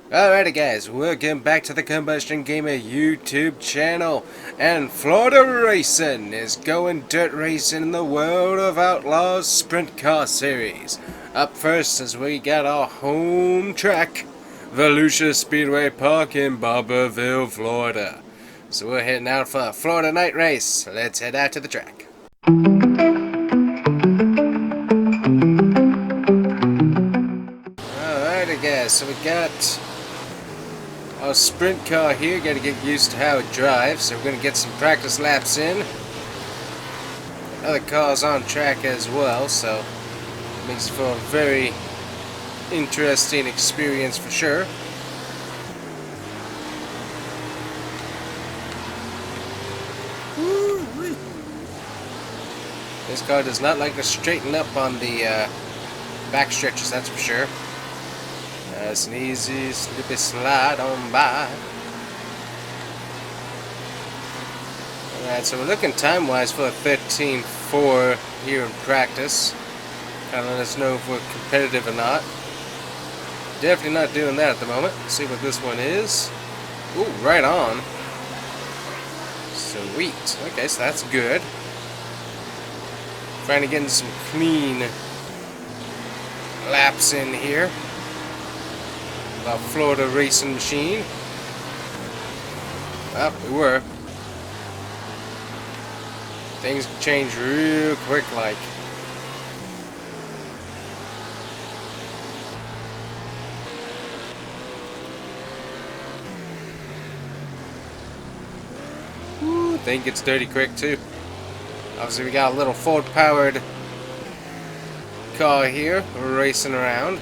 Alrighty guys, welcome back to the Combustion Gamer YouTube channel. And Florida Racing is going dirt racing in the world of Outlaws Sprint Car Series. Up first as we got our home track, Volusia Speedway Park in Barberville, Florida. So we're heading out for a Florida night race. Let's head out to the track. Alrighty guys, so we got our sprint car here. Got to get used to how it drives, so we're going to get some practice laps in. Other cars on track as well, so it makes for a very interesting experience for sure. This car does not like to straighten up on the back stretches, that's for sure. It's an easy, slippy slide on by. Alright, so we're looking time-wise for a 13.4 here in practice. Kind of let us know if we're competitive or not. Definitely not doing that at the moment. Let's see what this one is. Ooh, right on. Sweet. Okay, so that's good. Trying to get in some clean laps in here. Our Florida racing machine. Well, we were. Things change real quick like. Ooh, thing gets dirty quick too. Obviously we got a little Ford powered car here racing around.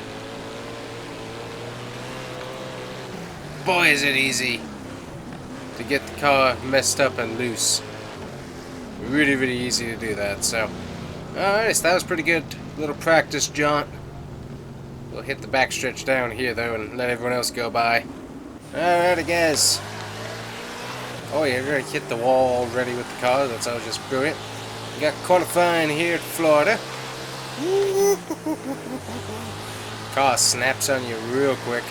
Boy, is it easy to get the car messed up and loose. Really, really easy to do that. So, alright, so that was pretty good. Little practice jaunt. We'll hit the backstretch down here though and let everyone else go by. Alrighty, guys. Oh yeah, we already hit the wall already with the car. That's all just brilliant. We got qualifying here at Florida. Car snaps on you real quick.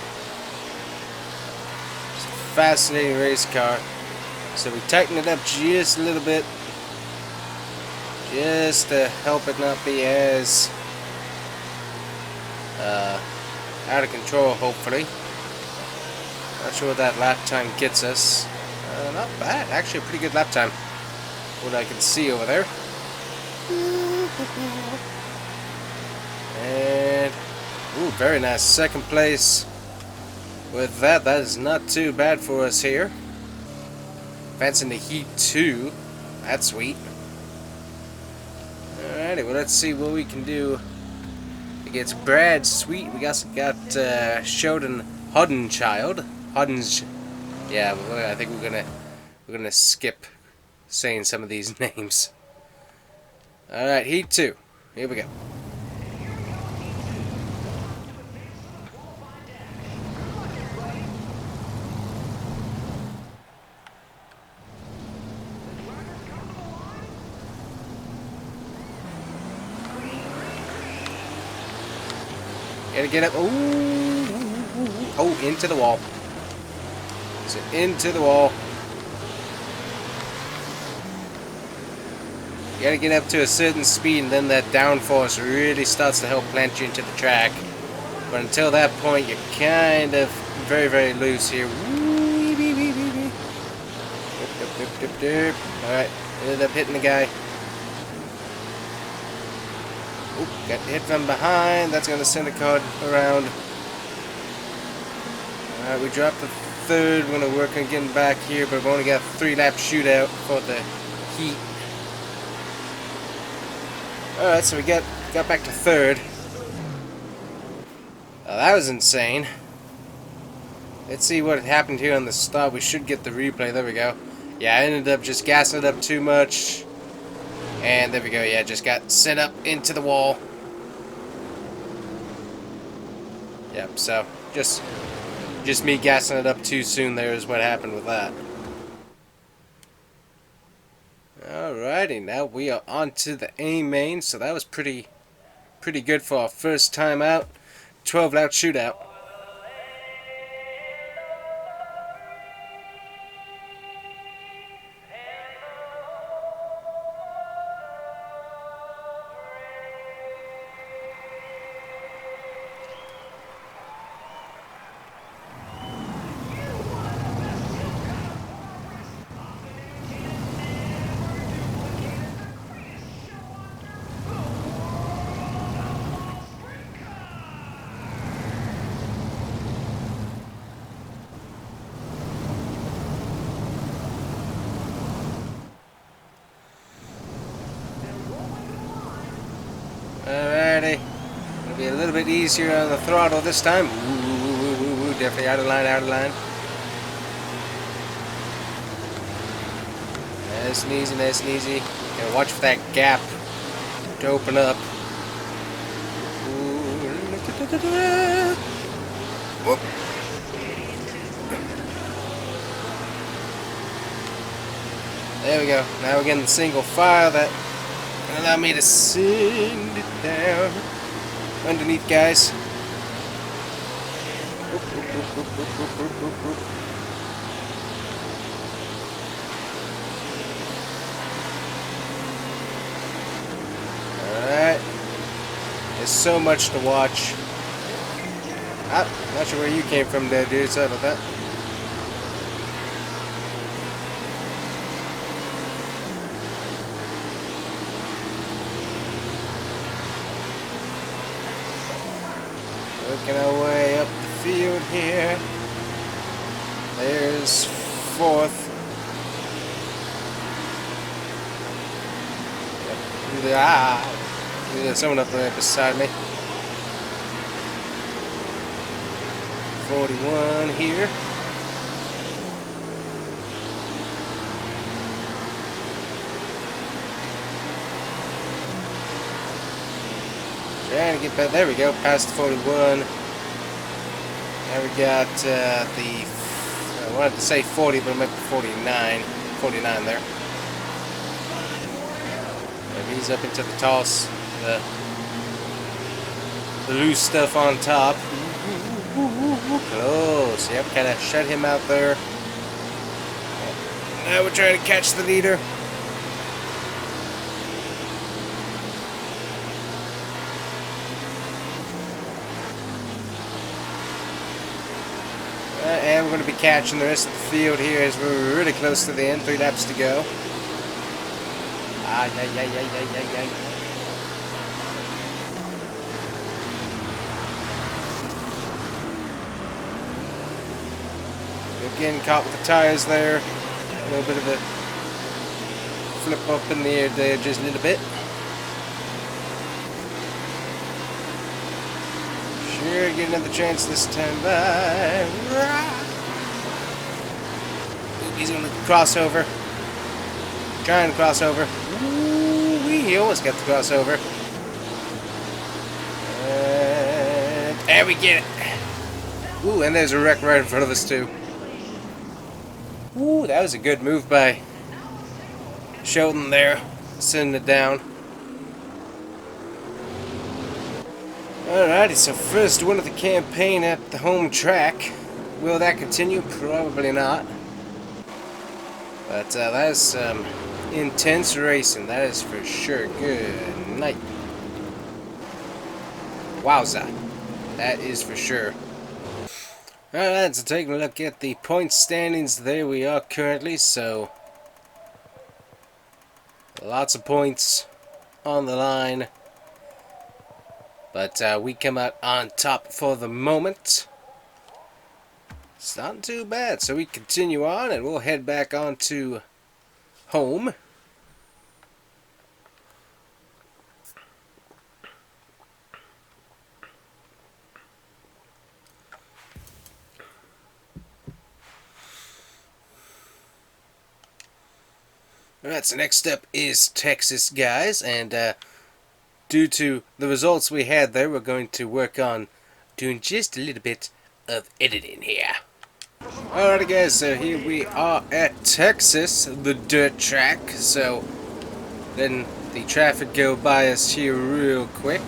Fascinating race car. So we tighten it up just a little bit, just to help it not be as out of control, hopefully. Not sure what that lap time gets us. Not bad, actually a pretty good lap time, what I can see over there. And ooh, very nice second place. With that, that is not too bad for us here. Advancing to Heat 2. That's sweet. Alrighty, well let's see what we can do against Brad Sweet. We got Sheldon Hoddenchild. Yeah, I think we're gonna skip saying some of these names. Alright, Heat 2. Here we go. Gotta get up. Ooh. Oh, into the wall. So into the wall. You gotta get up to a certain speed, and then that downforce really starts to help plant you into the track. But until that point, you're kind of very, very loose here. Alright, ended up hitting the guy. Oop, got hit from behind. That's going to send the car around. Alright, we dropped the third. We're going to work on getting back here, but we've only got a 3-lap shootout for the Heat. Alright, so we got back to third. That was insane. Let's see what happened here on the start. We should get the replay. There we go. Yeah, I ended up just gassing it up too much. And there we go, yeah, just got sent up into the wall. Yep, so just me gassing it up too soon there is what happened with that. Alrighty, now we are on to the A main, so that was pretty good for our first time out. 12-lap shootout. bit easier on the throttle this time. Ooh, definitely out of line, out of line. Nice and easy, nice and easy. Gotta watch for that gap to open up. Whoop. There we go. Now we're getting the single file that allow me to send it down underneath, guys. Alright. There's so much to watch. Ah, not sure where you came from there, dude. Sorry about that. Working our way up the field here. There's fourth. There's someone up there beside me. 41 here. Trying to get back. There we go. Past the 41. Now we got I wanted to say 40, but I meant 49. 49 there. And he's up into the toss. The loose stuff on top. Close. Yep, kind of shut him out there. Now we're trying to catch the leader. And we're going to be catching the rest of the field here as we're really close to the end. 3 laps to go. We're getting caught with the tires there. A little bit of a flip up in the air there, just a little bit. Sure, get another chance this time by. Oop, he's gonna cross over. Trying to cross over. Ooh, he almost got the crossover. There we get it. Ooh, and there's a wreck right in front of us too. Ooh, that was a good move by Sheldon there, sending it down. Alrighty, so first win of the campaign at the home track. Will that continue? Probably not. But that is some intense racing, that is for sure. Good night. Wowza. That is for sure. Alright, so taking a look at the point standings, there we are currently, so lots of points on the line. But we come out on top for the moment. It's not too bad. So we continue on and we'll head back on to home. Alright, so next up is Texas, guys, and due to the results we had there, we're going to work on doing just a little bit of editing here. Alrighty guys, so here we are at Texas, the dirt track. So letting the traffic go by us here real quick.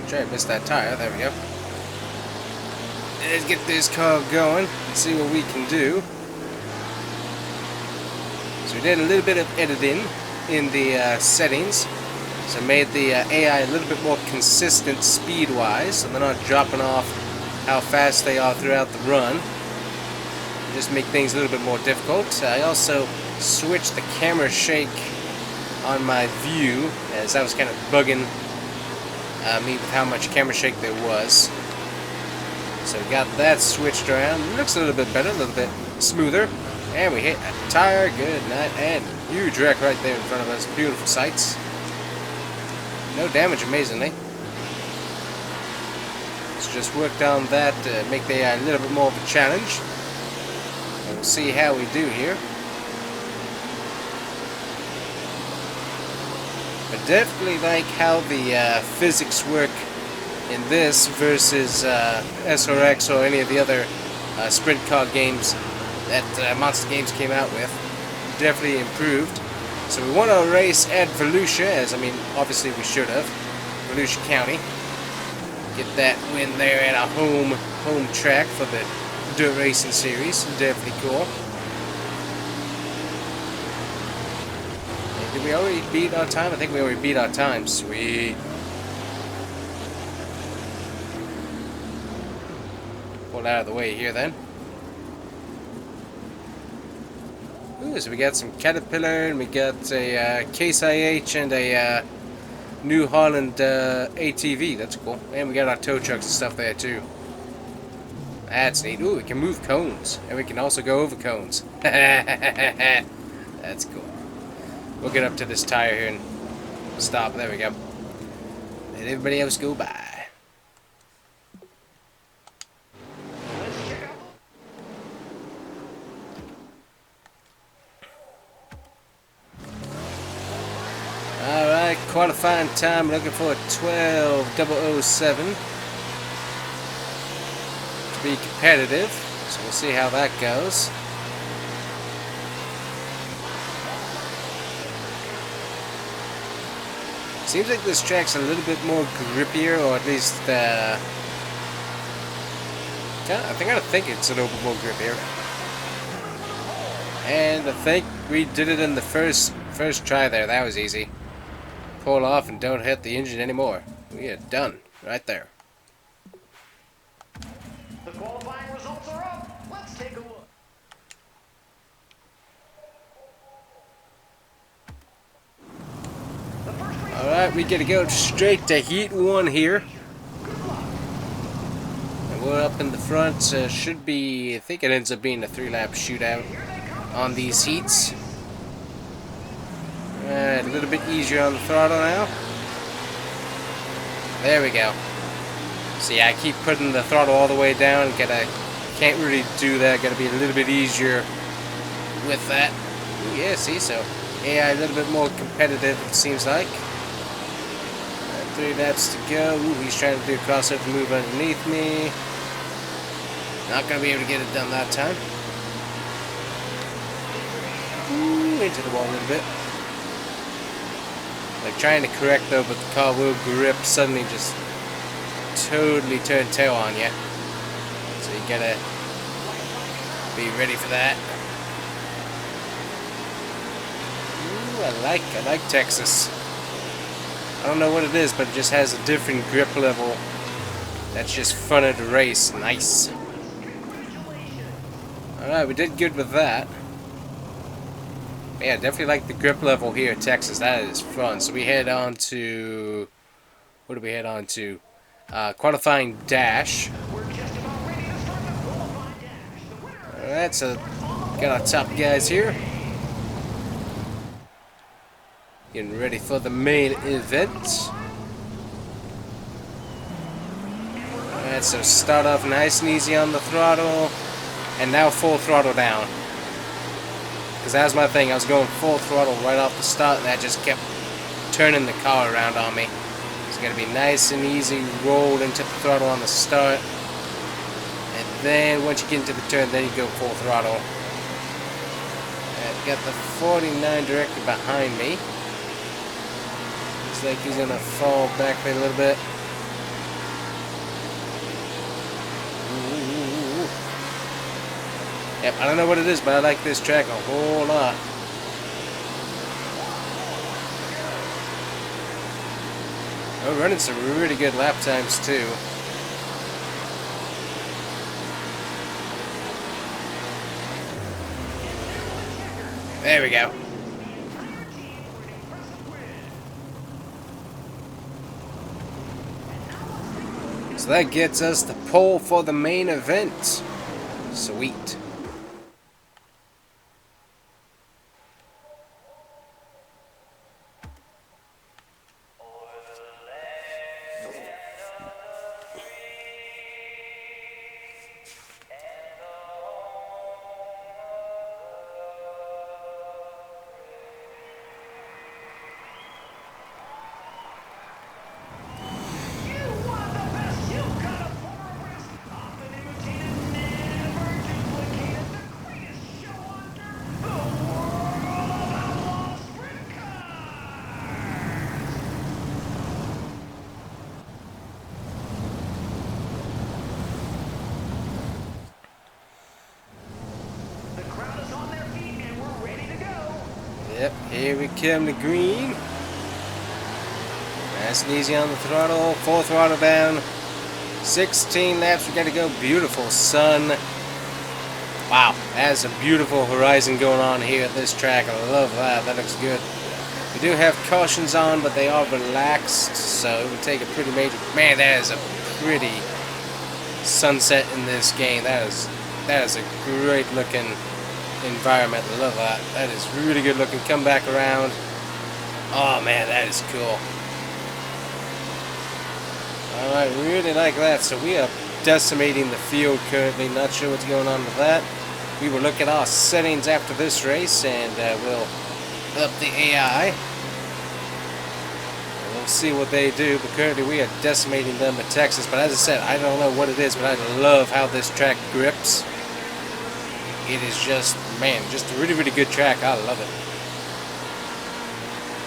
Try to miss that tire, there we go. Let's get this car going, see what we can do. So we did a little bit of editing in the settings, so made the AI a little bit more consistent speed-wise, so they're not dropping off how fast they are throughout the run. Just make things a little bit more difficult. I also switched the camera shake on my view, as that was kind of bugging me with how much camera shake there was. So we got that switched around. It looks a little bit better, a little bit smoother. And we hit a tire, good night, and huge wreck right there in front of us. Beautiful sights. No damage, amazingly. Let's just work on that to make the a little bit more of a challenge. And we'll see how we do here. I definitely like how the physics work in this versus SRX or any of the other sprint car games that Monster Games came out with. Definitely improved. So we want to race at Volusia, as I mean, obviously we should have. Volusia County. Get that win there at our home track for the dirt racing series. Definitely cool. Did we already beat our time? I think we already beat our time. Sweet. Pull out of the way here then. Ooh, so we got some Caterpillar, and we got a Case IH and a New Holland ATV. That's cool. And we got our tow trucks and stuff there too. That's neat. Ooh, we can move cones. And we can also go over cones. That's cool. We'll get up to this tire here and stop. There we go. Let everybody else go by. Alright, qualifying time. Looking for a 12:007 to be competitive. So we'll see how that goes. Seems like this track's a little bit more grippier, or at least I think it's a little bit more grippier. And I think we did it in the first try there. That was easy. Pull off and don't hit the engine anymore. We are done right there. The qualifying results are up. Let's take a look. Alright, we get to go straight to Heat 1 here. And we're up in the front. Should be, I think it ends up being a 3-lap shootout on these heats. A little bit easier on the throttle now. There we go. See, I keep putting the throttle all the way down. Can't really do that. Gotta be a little bit easier with that. Ooh, yeah, see, so yeah, a little bit more competitive, it seems like. 3 laps to go. Ooh, he's trying to do a crossover move underneath me. Not gonna be able to get it done that time. Ooh, into the wall a little bit. Like trying to correct though, but the car will grip, suddenly just totally turn tail on you. So you gotta be ready for that. Ooh, I like Texas. I don't know what it is, but it just has a different grip level. That's just funner to race. Nice. Alright, we did good with that. Yeah, definitely like the grip level here at Texas. That is fun. So we head on to... What do we head on to? Qualifying dash. Alright, so got our top guys here. Getting ready for the main event. Alright, so start off nice and easy on the throttle. And now full throttle down. Because that was my thing. I was going full throttle right off the start, and that just kept turning the car around on me. It's going to be nice and easy. Roll into the throttle on the start. And then once you get into the turn, then you go full throttle. I've got the 49 directly behind me. Looks like he's going to fall back a little bit. Yep, I don't know what it is, but I like this track a whole lot. We're running some really good lap times too. There we go. So that gets us the pole for the main event. Sweet. Yep, here we come to green. Nice and easy on the throttle. Full throttle down. 16 laps. We got to go. Beautiful sun. Wow, that's a beautiful horizon going on here at this track. I love that. That looks good. We do have cautions on, but they are relaxed, so it would take a pretty major... Man, that is a pretty sunset in this game. That is a great looking environment. I love that. That is really good looking. Come back around. Oh man, that is cool. Alright, really like that. So we are decimating the field currently. Not sure what's going on with that. We will look at our settings after this race, and we'll up the AI. And we'll see what they do. But currently we are decimating them at Texas. But as I said, I don't know what it is, but I love how this track grips. It is just, man, just a really, really good track. I love it.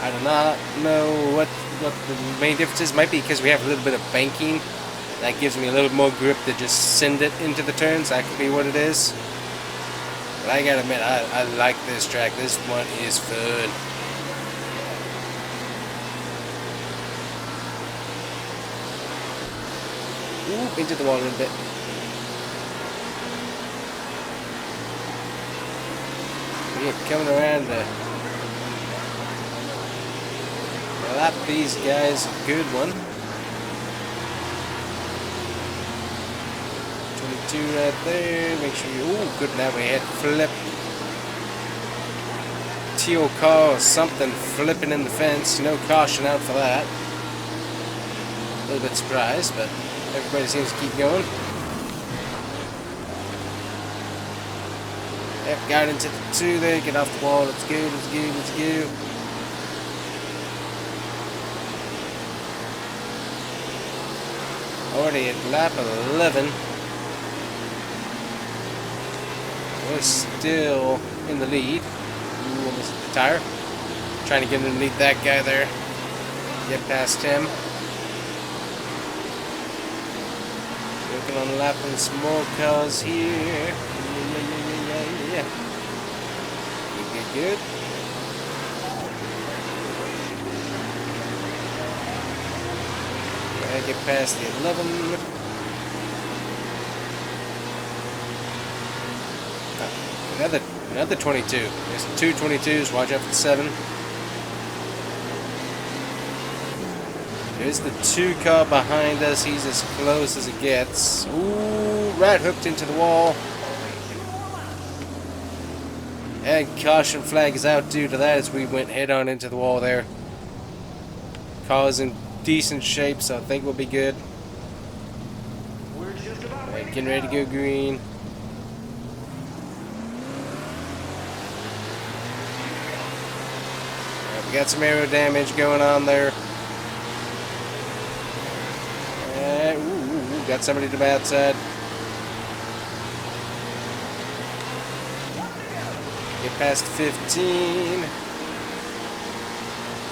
I do not know what the main difference is. Might be because we have a little bit of banking. That gives me a little more grip to just send it into the turns. That could be what it is. But I gotta admit, I like this track. This one is fun. Ooh, into the wall a little bit. We're coming around to lap these guys. A good one. 22 right there. Make sure you... Ooh, good now we had flip. Teal car or something flipping in the fence. No caution out for that. A little bit surprised, but everybody seems to keep going. Yep, got into the 2 there. Get off the wall. Let's go, let's go, let's go. Already at lap 11. We're still in the lead. Ooh, almost hit the tire. Trying to get underneath that guy there. Get past him. Working on lapping some more cars here. Yeah. Good. Gotta get past the 11. Another 22. There's 2 22s. Watch out for the 7. There's the 2 car behind us. He's as close as it gets. Ooh, right hooked into the wall. And caution flag is out due to that as we went head on into the wall there. Car's in decent shape, so I think we'll be good. Right, getting ready to go green. We got some aero damage going on there. Ooh, got somebody to the bad side. Get past 15.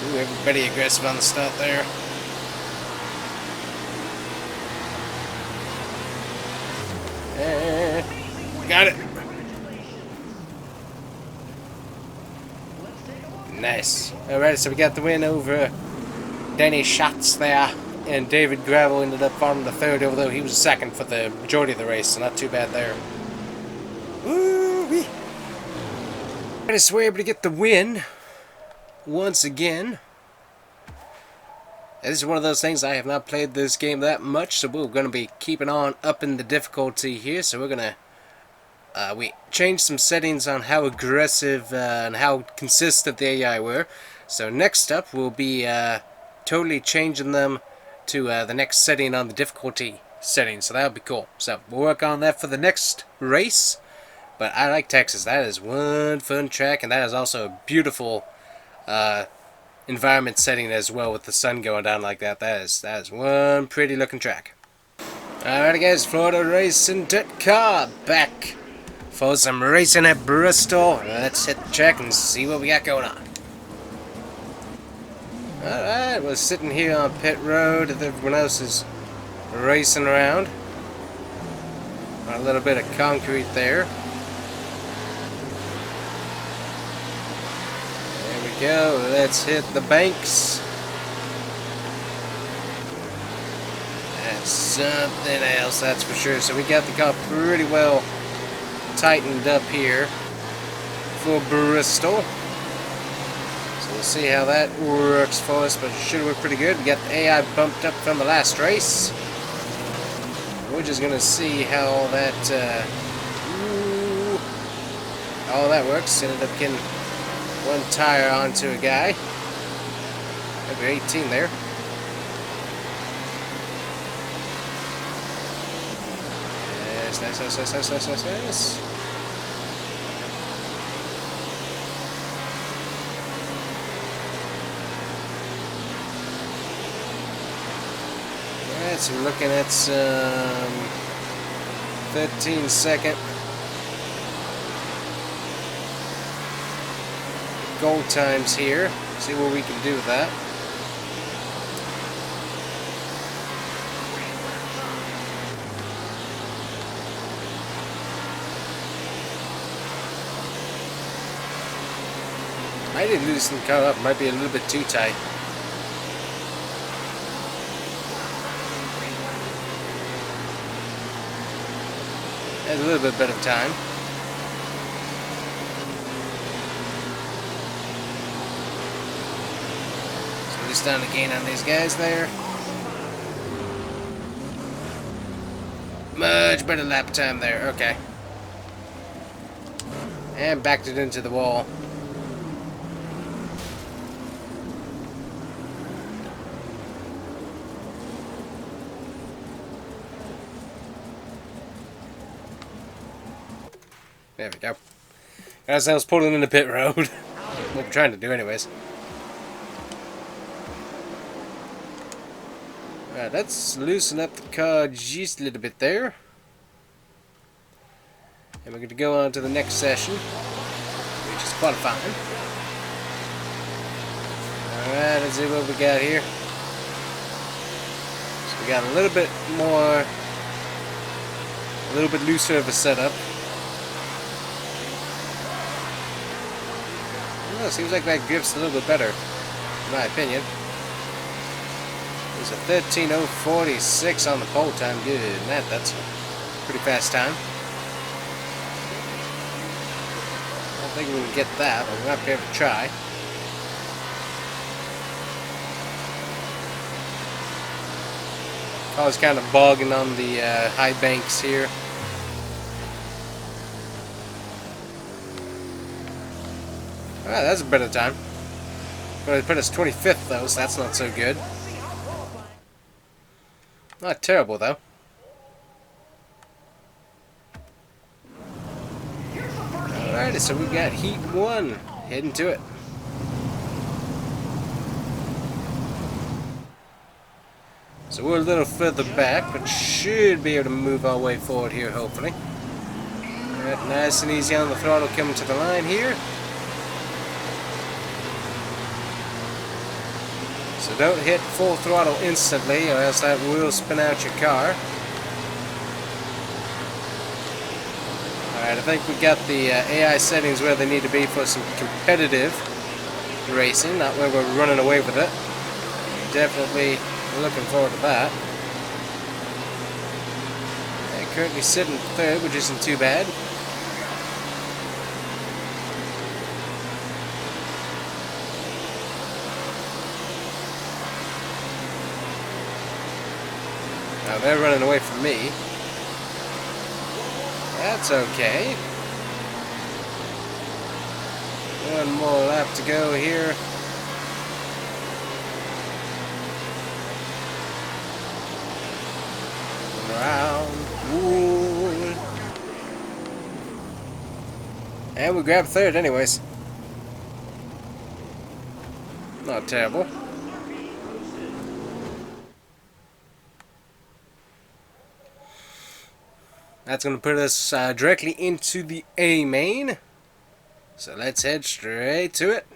Ooh, everybody aggressive on the start there. Got it. Nice. Alright, so we got the win over Danny Schatz there, and David Gravel ended up farming the 3rd, although he was 2nd for the majority of the race, so not too bad there. Woo-wee. Alright, so we're able to get the win once again. This is one of those things, I have not played this game that much, so we're going to be keeping on upping the difficulty here, so we're going to we changed some settings on how aggressive and how consistent the AI were. So next up, we'll be totally changing them to the next setting on the difficulty setting. So that'll be cool. So we'll work on that for the next race. But I like Texas. That is one fun track, and that is also a beautiful environment setting as well with the sun going down like that. That is one pretty looking track. Alright guys, Florida Racing car back for some racing at Bristol. Let's hit the track and see what we got going on. Alright, we're sitting here on pit road. Everyone else is racing around. A little bit of concrete there. There we go. Let's hit the banks. That's something else, that's for sure. So we got the car pretty well tightened up here for Bristol. So we'll see how that works for us, but it should work pretty good. We got the AI bumped up from the last race. We're just gonna see how all that works. Ended up getting one tire onto a guy. Number 18 there. Yes, nice. Alright, so we're looking at some 13-second goal times here. See what we can do with that. I did loosen the car up. Might be a little bit too tight. Had a little bit better time. So just down the gain on these guys there. Much better lap time there. Okay. And backed it into the wall. There we go. As I was pulling in the pit road. What we're trying to do anyways. Alright, let's loosen up the car just a little bit there. And we're going to go on to the next session, which is qualifying. Alright, let's see what we got here. So we got a little bit looser of a setup. Well, seems like that grip's a little bit better, in my opinion. There's a 13:046 on the pole time. Good, that's a pretty fast time. I don't think we can get that, but we might be able to try. Car's kind of bogging on the high banks here. Ah, that's a better time. But it put us 25th though, so that's not so good. Not terrible though. Alrighty, so we got Heat 1 heading to it. So we're a little further back, but should be able to move our way forward here, hopefully. Alright, nice and easy on the throttle coming to the line here. So don't hit full throttle instantly, or else that will spin out your car. Alright, I think we got the AI settings where they need to be for some competitive racing, not where we're running away with it. Definitely looking forward to that. Yeah, currently sitting third, which isn't too bad. Now they're running away from me. That's okay. One more lap to go here. Around. Ooh. And we grabbed third anyways. Not terrible. That's going to put us directly into the A main. So let's head straight to it.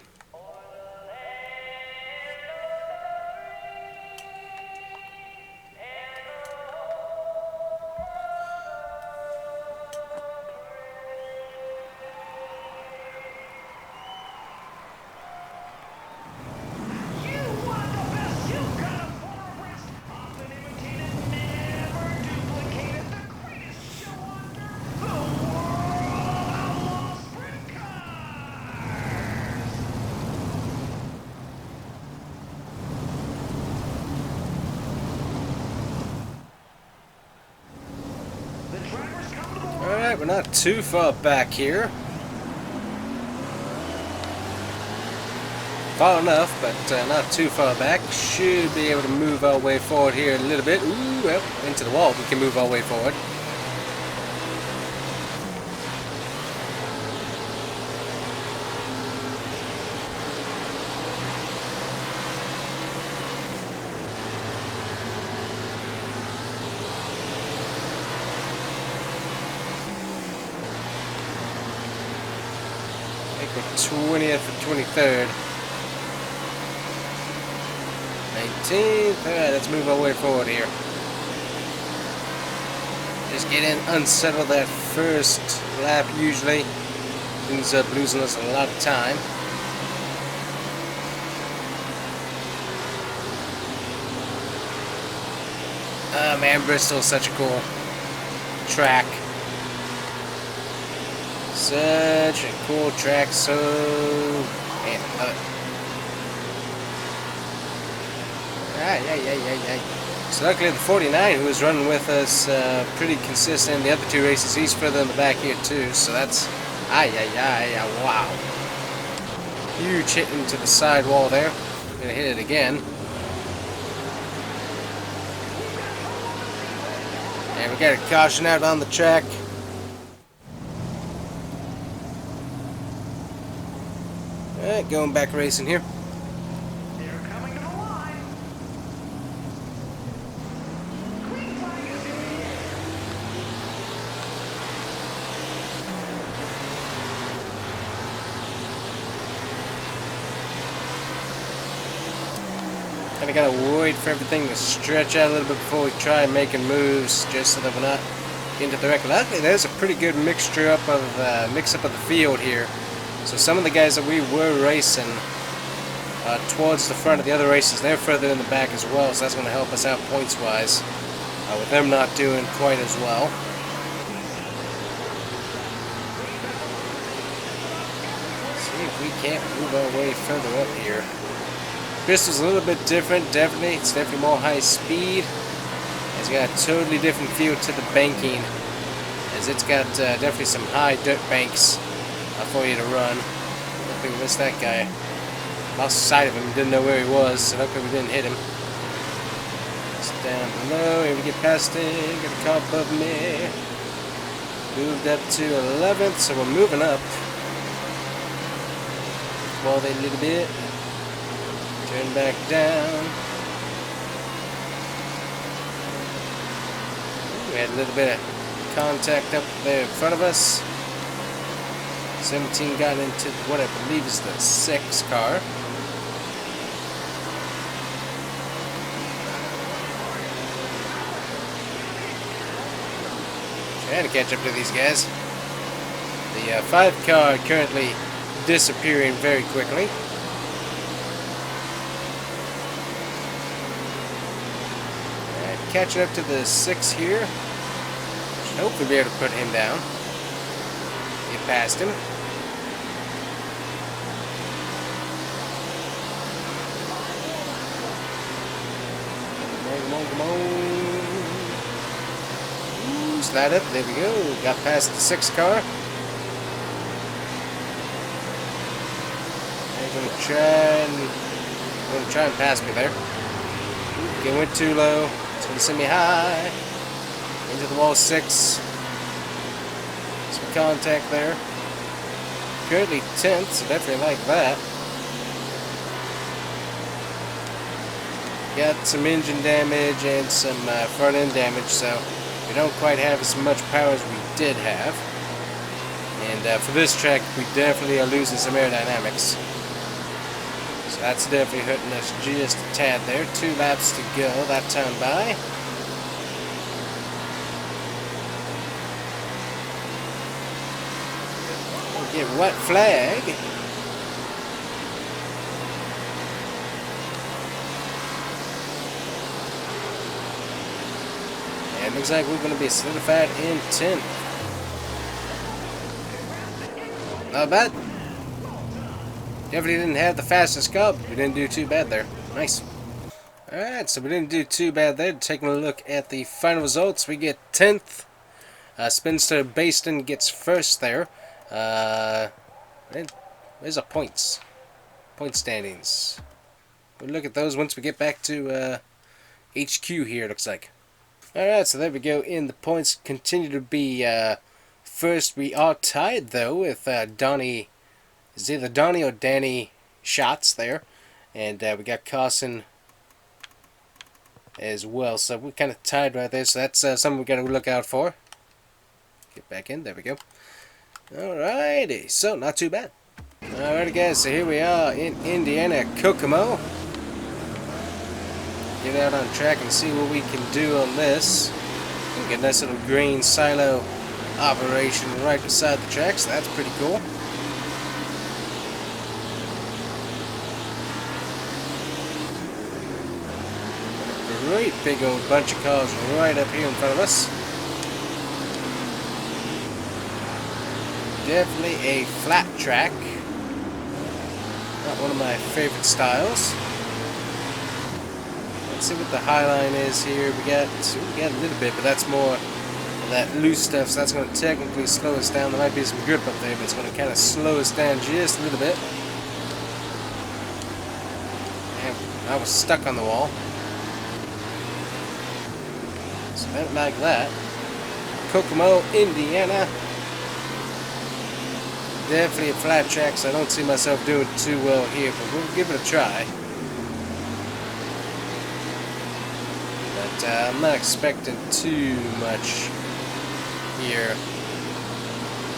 Alright, we're not too far back here. Far enough, but not too far back. Should be able to move our way forward here a little bit. Ooh, well, into the wall. We can move our way forward. I think we're 20th or 23rd. 19th. Alright, let's move our way forward here. Just get in, unsettle that first lap usually. Ends up losing us a lot of time. Oh man, Bristol's such a cool track. Such a cool track, so... Man, I love it. So luckily the 49 who was running with us pretty consistent in the other two races, he's further in the back here too, so that's wow. Huge hit into the side wall there. Gonna hit it again. And we got a caution out on the track. Alright, going back racing here. Kinda gotta wait for everything to stretch out a little bit before we try making moves, just so that we're not into the wreck. Luckily, there's a pretty good mix-up of the field here. So some of the guys that we were racing towards the front of the other races, they're further in the back as well, so that's going to help us out points-wise, with them not doing quite as well. Let's see if we can't move our way further up here. Bristol's a little bit different, definitely. It's definitely more high speed. It's got a totally different feel to the banking, as it's got definitely some high dirt banks for you to run. Hopefully we missed that guy. Lost sight of him, didn't know where he was, so hopefully we didn't hit him. It's down below, here we get past it, got a car above me. Moved up to 11th, so we're moving up. Wall there a little bit. Turn back down. We had a little bit of contact up there in front of us. 17 got into what I believe is the 6 car. Trying to catch up to these guys. The 5 car currently disappearing very quickly. Catching up to the 6 here. Should hopefully be able to put him down. Get past him. Come on. Ooh, slide up. There we go. Got past the 6 car. I'm gonna try and pass me there. It went too low. It's going to send me high into the wall 6. Some contact there. Currently 10th, so definitely like that. Got some engine damage and some front end damage, so we don't quite have as much power as we did have. And for this track, we definitely are losing some aerodynamics. So that's definitely hurting us just a tad there. 2 laps to go, that time by. We'll get wet flag. And it looks like we're going to be solidified in 10th. Not bad. Definitely didn't have the fastest car, but we didn't do too bad there. Nice. Alright, so we didn't do too bad there. Taking a look at the final results, we get 10th. Spinster Baston gets first there. Where's the points? Point standings. We'll look at those once we get back to HQ here, it looks like. Alright, so there we go. In the points continue to be first. We are tied, though, with Donnie. Is either Donnie or Danny shots there. And we got Carson as well. So we're kind of tied right there. So that's something we got to look out for. Get back in. There we go. Alrighty. So, not too bad. Alrighty, guys. So here we are in Indiana, Kokomo. Get out on track and see what we can do on this. Get a nice little grain silo operation right beside the tracks. That's pretty cool. Great big old bunch of cars right up here in front of us. Definitely a flat track. Not one of my favorite styles. Let's see what the high line is here. We got a little bit, but that's more of that loose stuff, so that's going to technically slow us down. There might be some grip up there, but it's going to kind of slow us down just a little bit. And I was stuck on the wall. So I don't like that. Kokomo, Indiana. Definitely a flat track, so I don't see myself doing too well here, but we'll give it a try. But I'm not expecting too much here.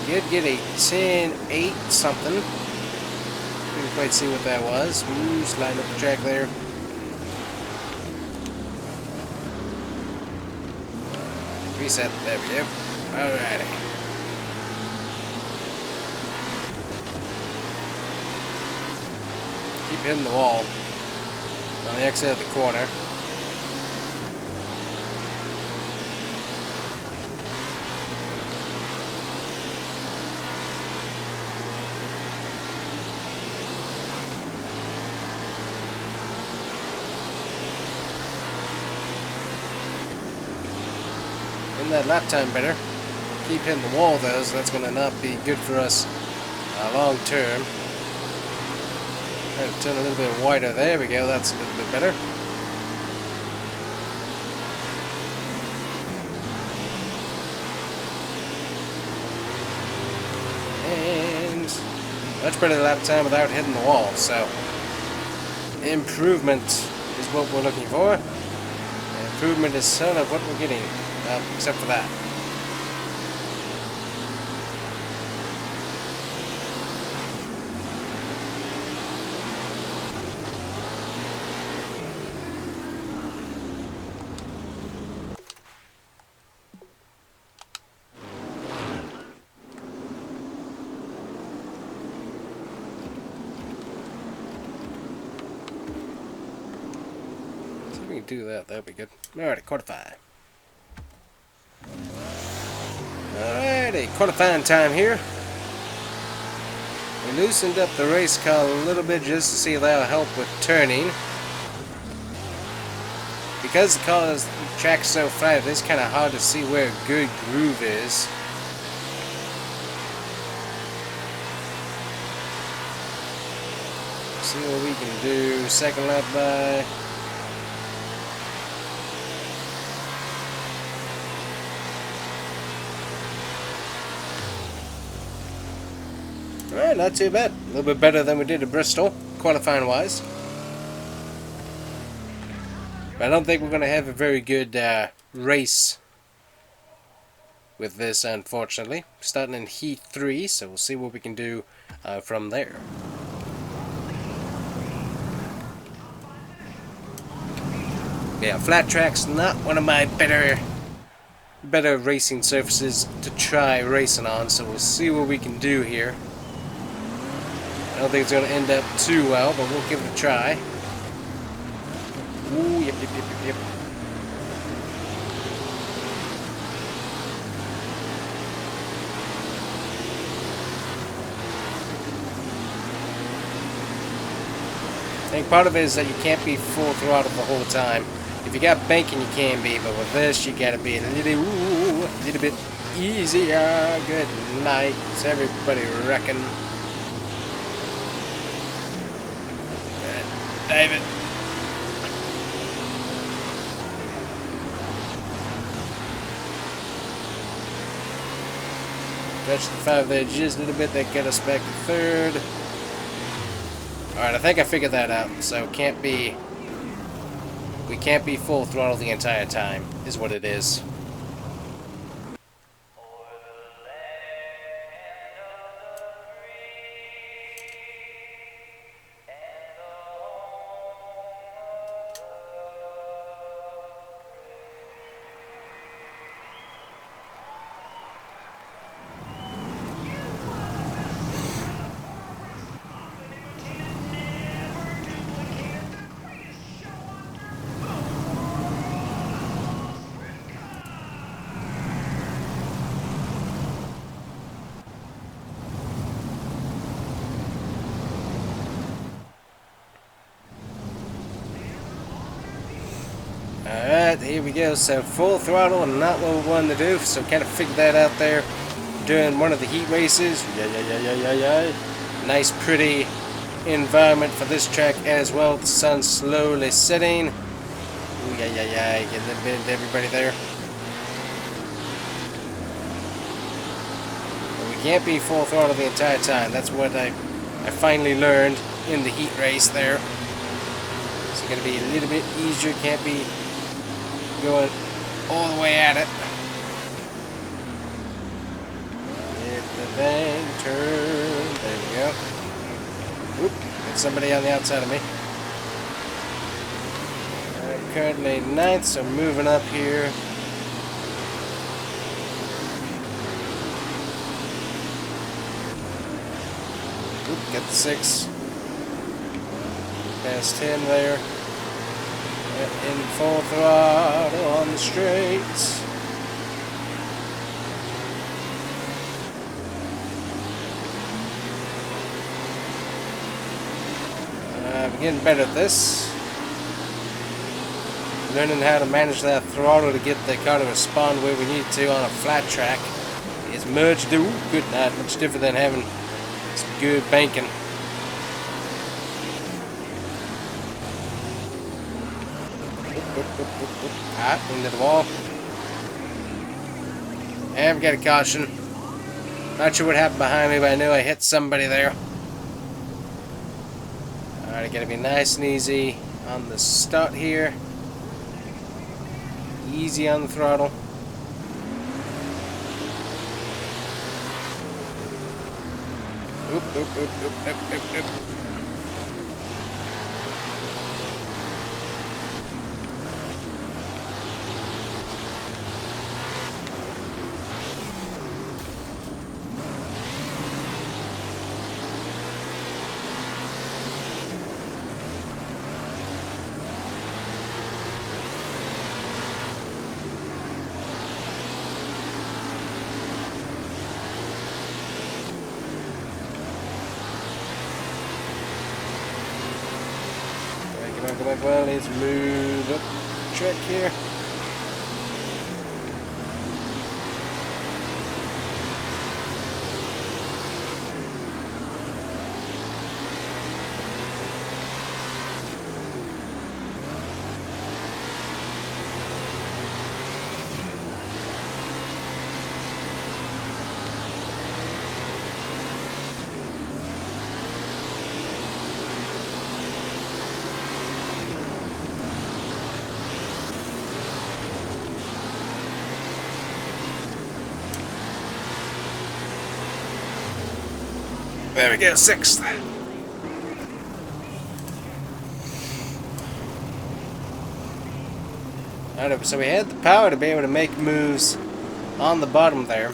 Did get a 10-8 something. Didn't quite see what that was. Ooh, sliding up the track there. Reset. There we go. Alrighty. Keep hitting the wall on the exit of the corner. In that lap time better. Keep hitting the wall though, so that's going to not be good for us long term. Turn a little bit wider. There we go. That's a little bit better. And much better lap time without hitting the wall. So improvement is what we're looking for. Improvement is sort of what we're getting, except for that. Do that, that'd be good. Alrighty, quarterfinal. Alrighty, quarterfinal time here. We loosened up the race car a little bit just to see if that'll help with turning. Because the track's so flat, it's kind of hard to see where a good groove is. See what we can do. Second lap by. Alright, not too bad. A little bit better than we did at Bristol, qualifying wise. But I don't think we're going to have a very good race with this, unfortunately. Starting in Heat 3, so we'll see what we can do from there. Yeah, flat track's not one of my better racing surfaces to try racing on, so we'll see what we can do here. I don't think it's going to end up too well, but we'll give it a try. Ooh, yep. I think part of it is that you can't be full throttle the whole time. If you got banking, you can be, but with this, you gotta be a little bit easier. Good night, everybody reckon. David. Stretch the 5 there just a little bit. That get us back to third. Alright, I think I figured that out. So we can't be full throttle the entire time, is what it is. Alright, here we go. So full throttle and not what we wanted to do, so kind of figured that out there during one of the heat races. Nice pretty environment for this track as well. The sun's slowly setting. Ooh, get a little bit into everybody there. But we can't be full throttle the entire time. That's what I finally learned in the heat race there. It's going to be a little bit easier. Can't be going all the way at it. Hit the bank, turn. There we go. Oop, got somebody on the outside of me. I'm currently 9th, so moving up here. Oop, get the 6. Past 10 there. In full throttle on the straights. I'm getting better at this. Learning how to manage that throttle to get the car to respond where we need to on a flat track is much good night, much different than having some good banking. Into the wall. And we got a caution. Not sure what happened behind me, but I knew I hit somebody there. Alright, I gotta be nice and easy on the start here. Easy on the throttle. Oop, oop, oop, oop, oop, oop, oop. Well, let's move up the track here. There we go, 6th. Alright, so we had the power to be able to make moves on the bottom there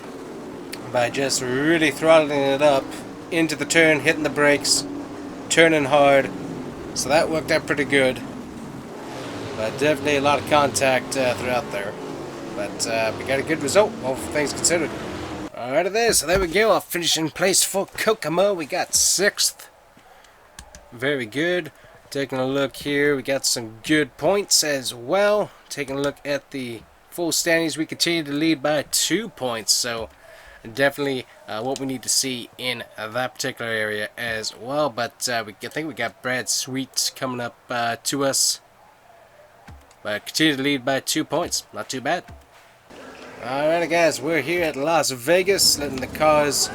by just really throttling it up into the turn, hitting the brakes, turning hard. So that worked out pretty good. But definitely a lot of contact throughout there. But we got a good result, all things considered. Alright it is, so there we go, our finishing place for Kokomo. We got 6th. Very good. Taking a look here, we got some good points as well. Taking a look at the full standings, we continue to lead by 2 points. So definitely what we need to see in that particular area as well. But I think we got Brad Sweet coming up to us. But continue to lead by 2 points. Not too bad. Alright guys, we're here at Las Vegas, letting the cars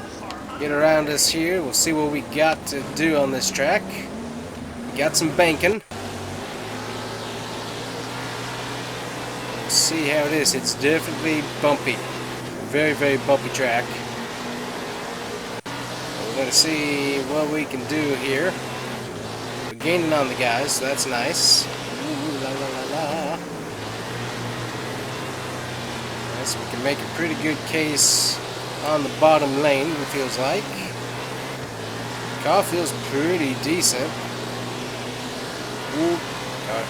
get around us here. We'll see what we got to do on this track. We got some banking. We'll see how it is. It's definitely bumpy. Very, very bumpy track. We're going to see what we can do here. We're gaining on the guys, so that's nice. Ooh, la, la, la, la. So we can make a pretty good case on the bottom lane, it feels like. The car feels pretty decent. Ooh, God.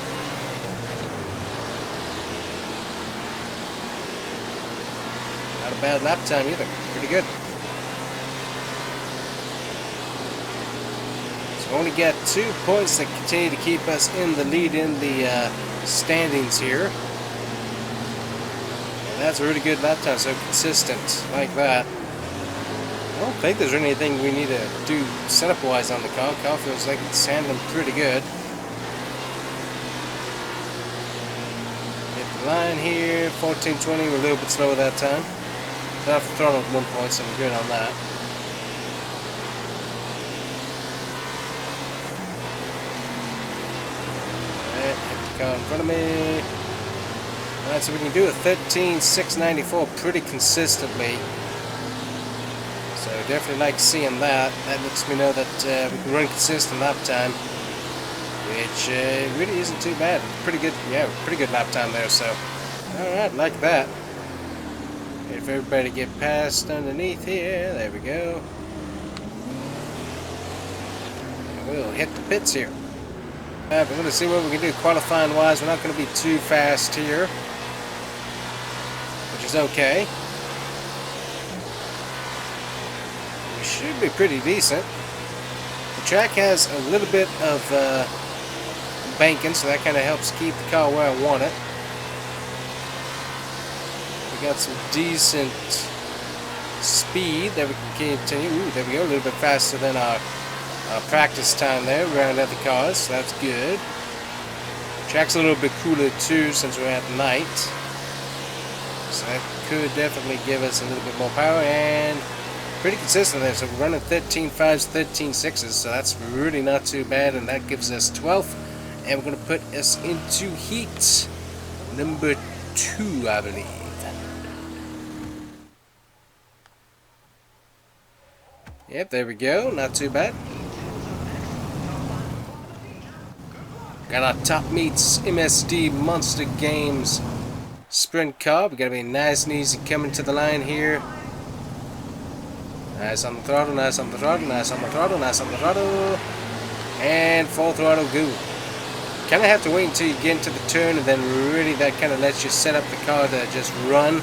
Not a bad lap time either. Pretty good. So we only got 2 points that continue to keep us in the lead in the standings here. That's a really good lap time, so consistent like that. I don't think there's anything we need to do setup-wise on the car. The car feels like it's handling pretty good. Hit the line here, 1420, we're a little bit slower that time. Got off the throttle at 1 point, so we're good on that. Alright, hit the car in front of me. Alright, so we can do a 13.694 pretty consistently. So definitely like seeing that. That lets me know that we can run consistent lap time, which really isn't too bad. Pretty good, yeah, pretty good lap time there. So, alright, like that. Wait for everybody to get past underneath here. There we go. And we'll hit the pits here. We're going to see what we can do qualifying wise. We're not going to be too fast here, which is okay. We should be pretty decent. The track has a little bit of banking, so that kind of helps keep the car where I want it. We got some decent speed that we can continue. Ooh, there we go, a little bit faster than our practice time there around other cars, so that's good. Track's a little bit cooler too since we're at night, so that could definitely give us a little bit more power, and pretty consistent there. So we're running 13.5s, 13.6s, so that's really not too bad, and that gives us 12th, and we're going to put us into heat number 2, I believe. Yep, there we go, not too bad. Got our Top Meets MSD Monster Games sprint car. We gotta be nice and easy coming to the line here. Nice on the throttle, nice on the throttle, nice on the throttle, nice on the throttle. And full throttle go. Kinda have to wait until you get into the turn, and then really that kinda lets you set up the car to just run.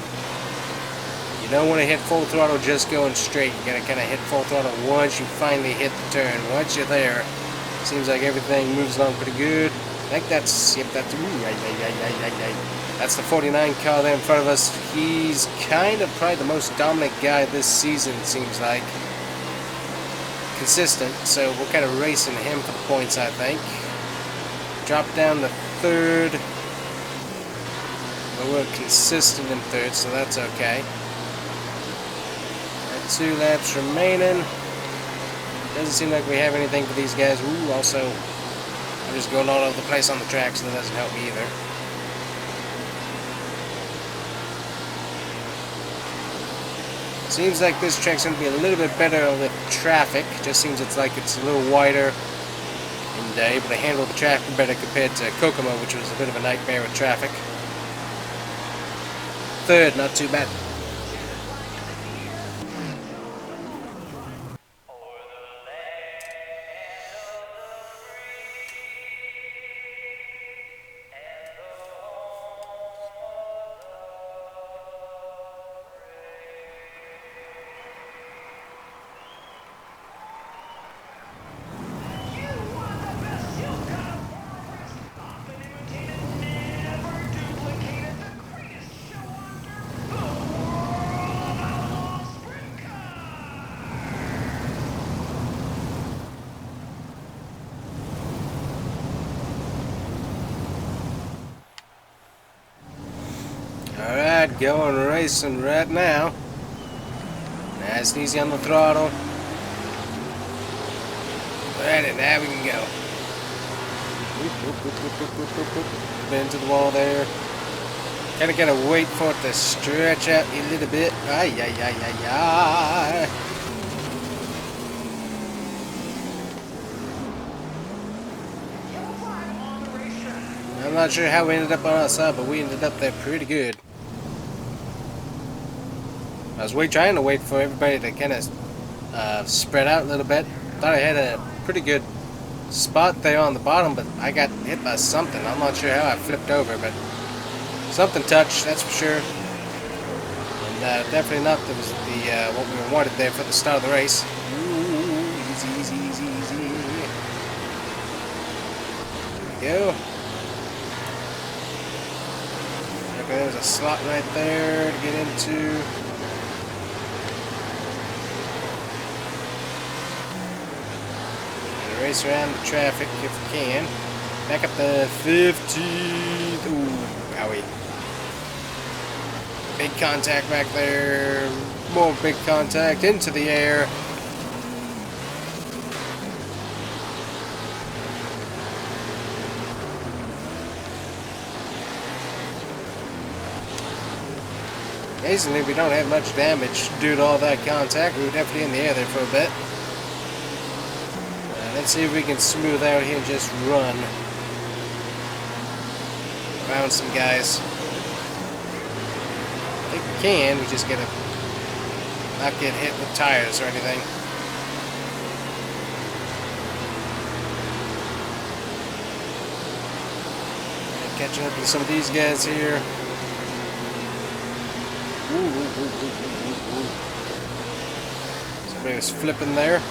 You don't want to hit full throttle just going straight. You gotta kinda hit full throttle once you finally hit the turn. Once you're there, seems like everything moves along pretty good. I think that's, yep, that's, that's the 49 car there in front of us. He's kind of probably the most dominant guy this season, it seems like. Consistent, so we're kind of racing him for the points, I think. Drop down to 3rd. But we're consistent in 3rd, so that's okay. 2 laps remaining. Doesn't seem like we have anything for these guys. Ooh, also, I'm just going all over the place on the track, so that doesn't help me either. Seems like this track's going to be a little bit better with traffic. Just seems it's like it's a little wider and able to handle the traffic better compared to Kokomo, which was a bit of a nightmare with traffic. 3rd, not too bad. Alright, going racing right now. Nice and easy on the throttle. Alright, now we can go. Into the wall there. Kinda gotta wait for it to stretch out a little bit. Ay, ay, ay, ay, ay. I'm not sure how we ended up on our side, but we ended up there pretty good. I was trying to wait for everybody to kind of spread out a little bit. Thought I had a pretty good spot there on the bottom, but I got hit by something. I'm not sure how I flipped over, but something touched, that's for sure. And definitely not that was the what we wanted there for the start of the race. Ooh, easy, easy, easy, easy. There we go. Okay, there's a slot right there to get into. Race around the traffic if we can. Back up the 15th. Ooh, owie. Big contact back there. More big contact into the air. Amazingly, we don't have much damage due to all that contact. We were definitely in the air there for a bit. Let's see if we can smooth out here and just run around some guys. I think we can, we just gotta not get hit with tires or anything. And catching up with some of these guys here. Somebody was flipping there.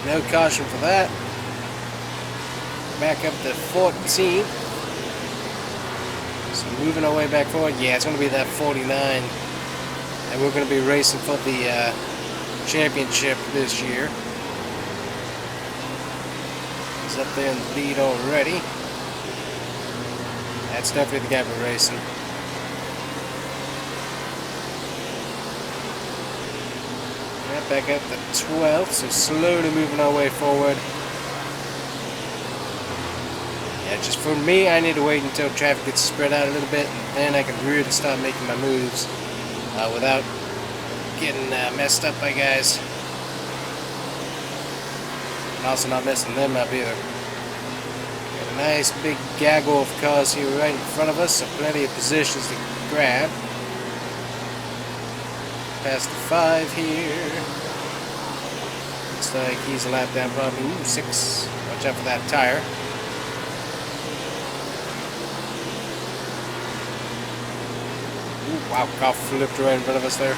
No caution for that. Back up to 14. So moving our way back forward. Yeah, it's going to be that 49. And we're going to be racing for the championship this year. He's up there in the lead already. That's definitely the guy we're racing. Back up to 12th, so slowly moving our way forward. Yeah, just for me, I need to wait until traffic gets spread out a little bit, and then I can really start making my moves without getting messed up by guys. And also not messing them up either. Got a nice big gaggle of cars here right in front of us, so plenty of positions to grab. Past the 5 here. Looks like he's a lap down, probably. Ooh, 6. Watch out for that tire. Ooh, wow, car flipped right in front of us there.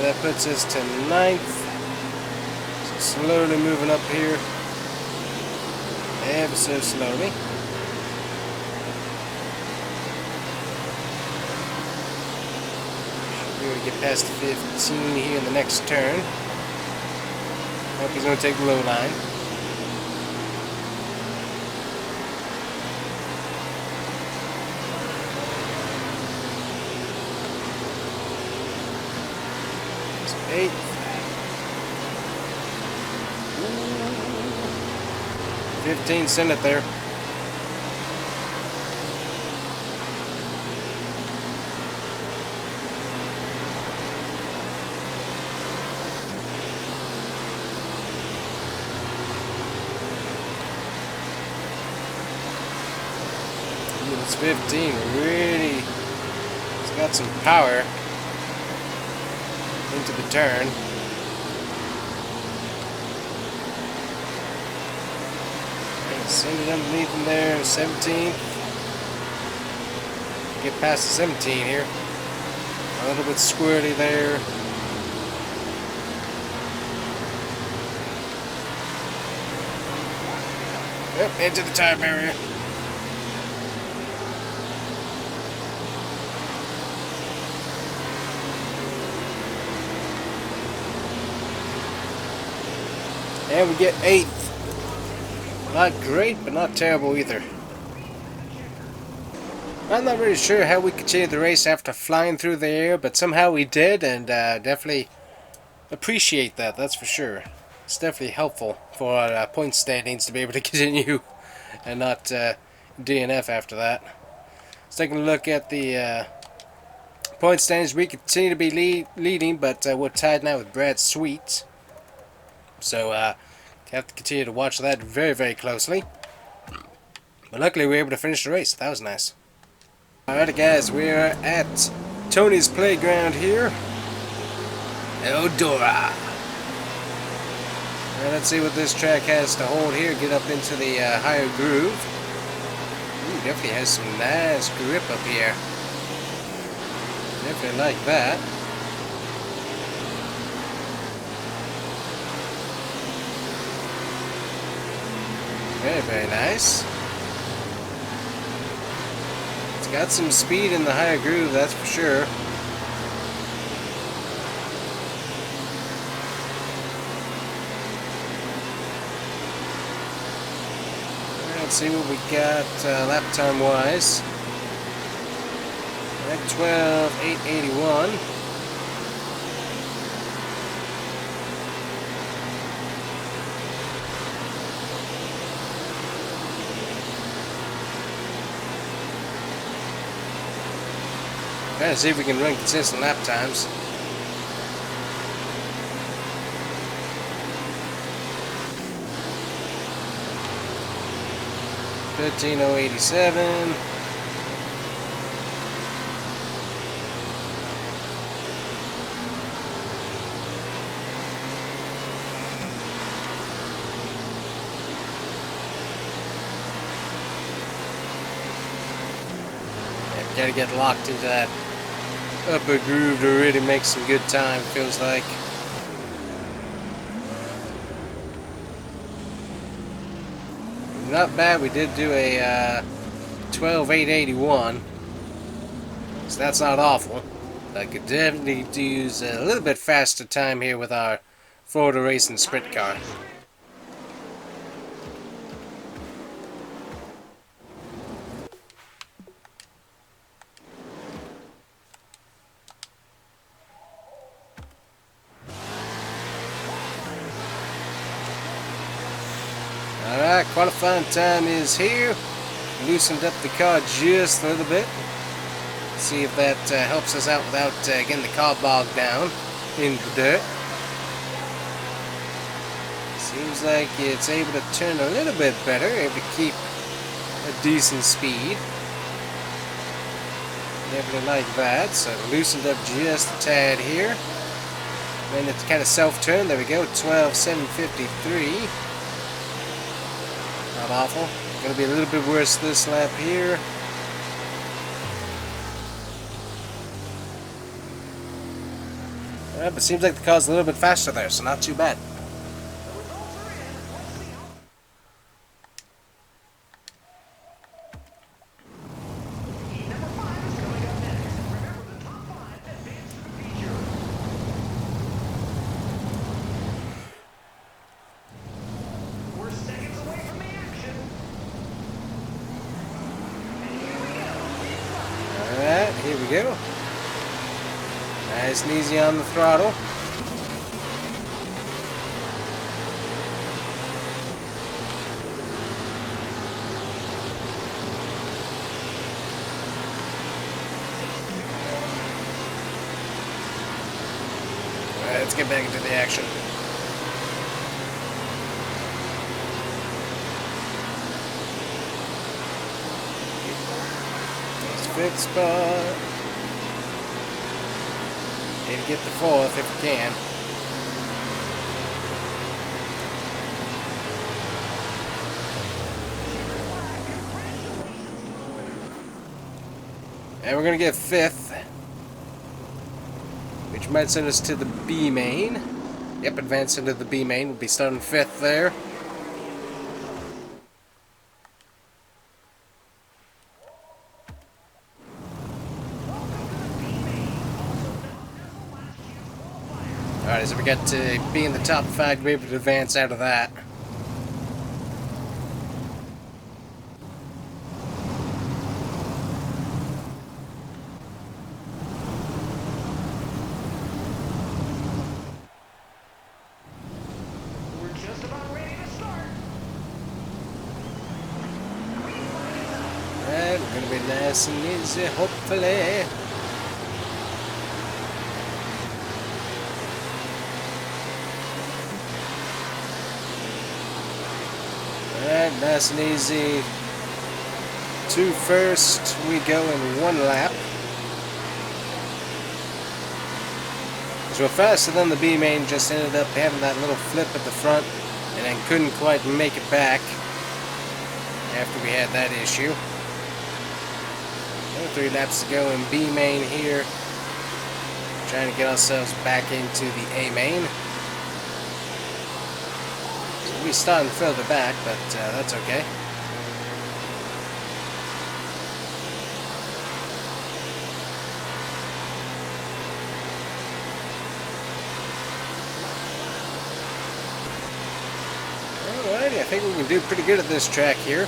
That puts us to 9th. So slowly moving up here. Ever so slowly. We're going to get past the 15 here in the next turn. Hope he's going to take the low line. It's 8th. 15 sent it there. It's 15, really, it's got some power into the turn. And send it underneath him there, 17. Get past the 17 here. A little bit squirty there. Yep, into the tire barrier. And we get 8th. Not great, but not terrible either. I'm not really sure how we continued the race after flying through the air, but somehow we did, and definitely appreciate that, that's for sure. It's definitely helpful for our point standings to be able to continue and not DNF after that. Let's take a look at the point standings. We continue to be leading, but we're tied now with Brad Sweet. So have to continue to watch that very, very closely. But luckily we were able to finish the race. That was nice. Alright guys, we're at Tony's Playground here. Eldora. Let's see what this track has to hold here. Get up into the higher groove. Ooh, definitely has some nice grip up here. Definitely like that. Very, very nice. It's got some speed in the higher groove, that's for sure. Let's see what we got lap time wise. At 12:881. Trying to see if we can run consistent lap times. $13.087. Gotta get locked into that upper groove to really make some good time, feels like. Not bad, we did do a 12:881, so that's not awful. I could definitely use a little bit faster time here with our Florida Racing Sprint car. Alright, qualifying time is here. Loosened up the car just a little bit. See if that helps us out without getting the car bogged down in the dirt. Seems like it's able to turn a little bit better, able to keep a decent speed. Definitely like that. So loosened up just a tad here. Then it's kind of self-turned. There we go, 12:753. Not awful. Gonna be a little bit worse this lap here. But seems like the car's a little bit faster there, so not too bad. Here we go. Nice and easy on the throttle. Alright, let's get back into the action. Fifth spot. Need to get the fourth if we can. And we're gonna get fifth, which might send us to the B main. Yep, advance into the B main. We'll be starting fifth there. Alright, so we got to be in the top 5 to be able to advance out of that. be nice and easy, hopefully. Alright, nice and easy. 2 first, we go in 1 lap. So we're faster than the B main, just ended up having that little flip at the front and then couldn't quite make it back after we had that issue. 3 laps to go in B main here. Trying to get ourselves back into the A main. So we're starting further back, but that's okay. Alrighty, I think we can do pretty good at this track here.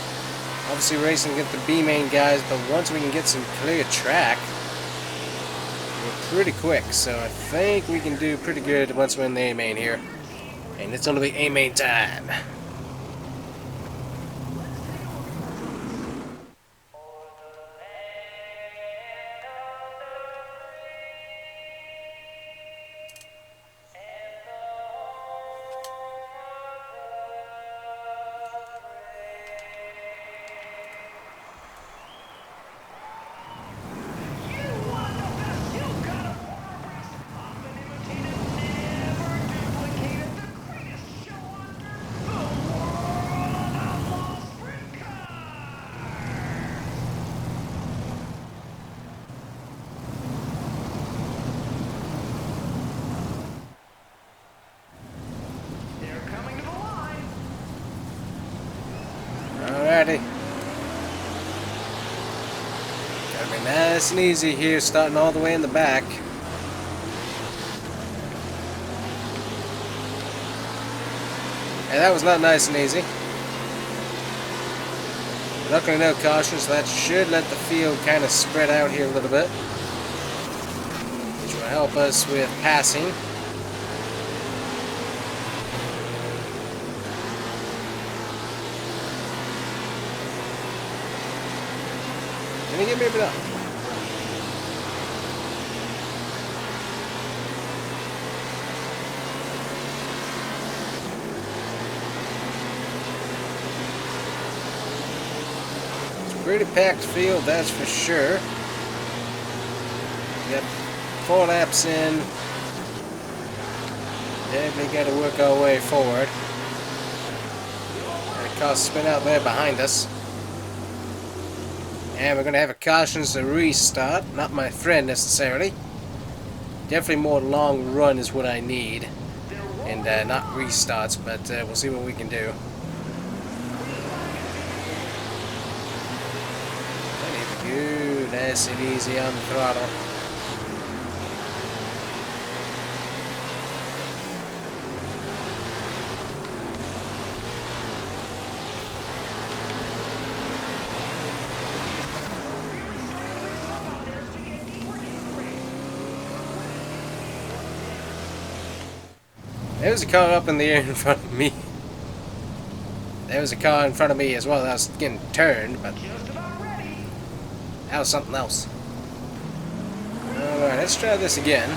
Obviously racing against the B main guys, but once we can get some clear track, we're pretty quick. So I think we can do pretty good once we're in the A main here. And it's gonna be A main time. Alrighty. Gotta be nice and easy here, starting all the way in the back. And that was not nice and easy. Luckily no caution, so that should let the field kind of spread out here a little bit, which will help us with passing. Can you give me a bit up? It's a pretty packed field, that's for sure. We got 4 laps in. Definitely got to work our way forward. Got a car spin out there behind us. And we're going to have a cautions to restart. Not my friend necessarily. Definitely more long run is what I need. And not restarts, but we'll see what we can do. Good, nice and easy on the throttle. There was a car up in the air in front of me. There was a car in front of me as well that was getting turned, but that was something else. Alright, let's try this again.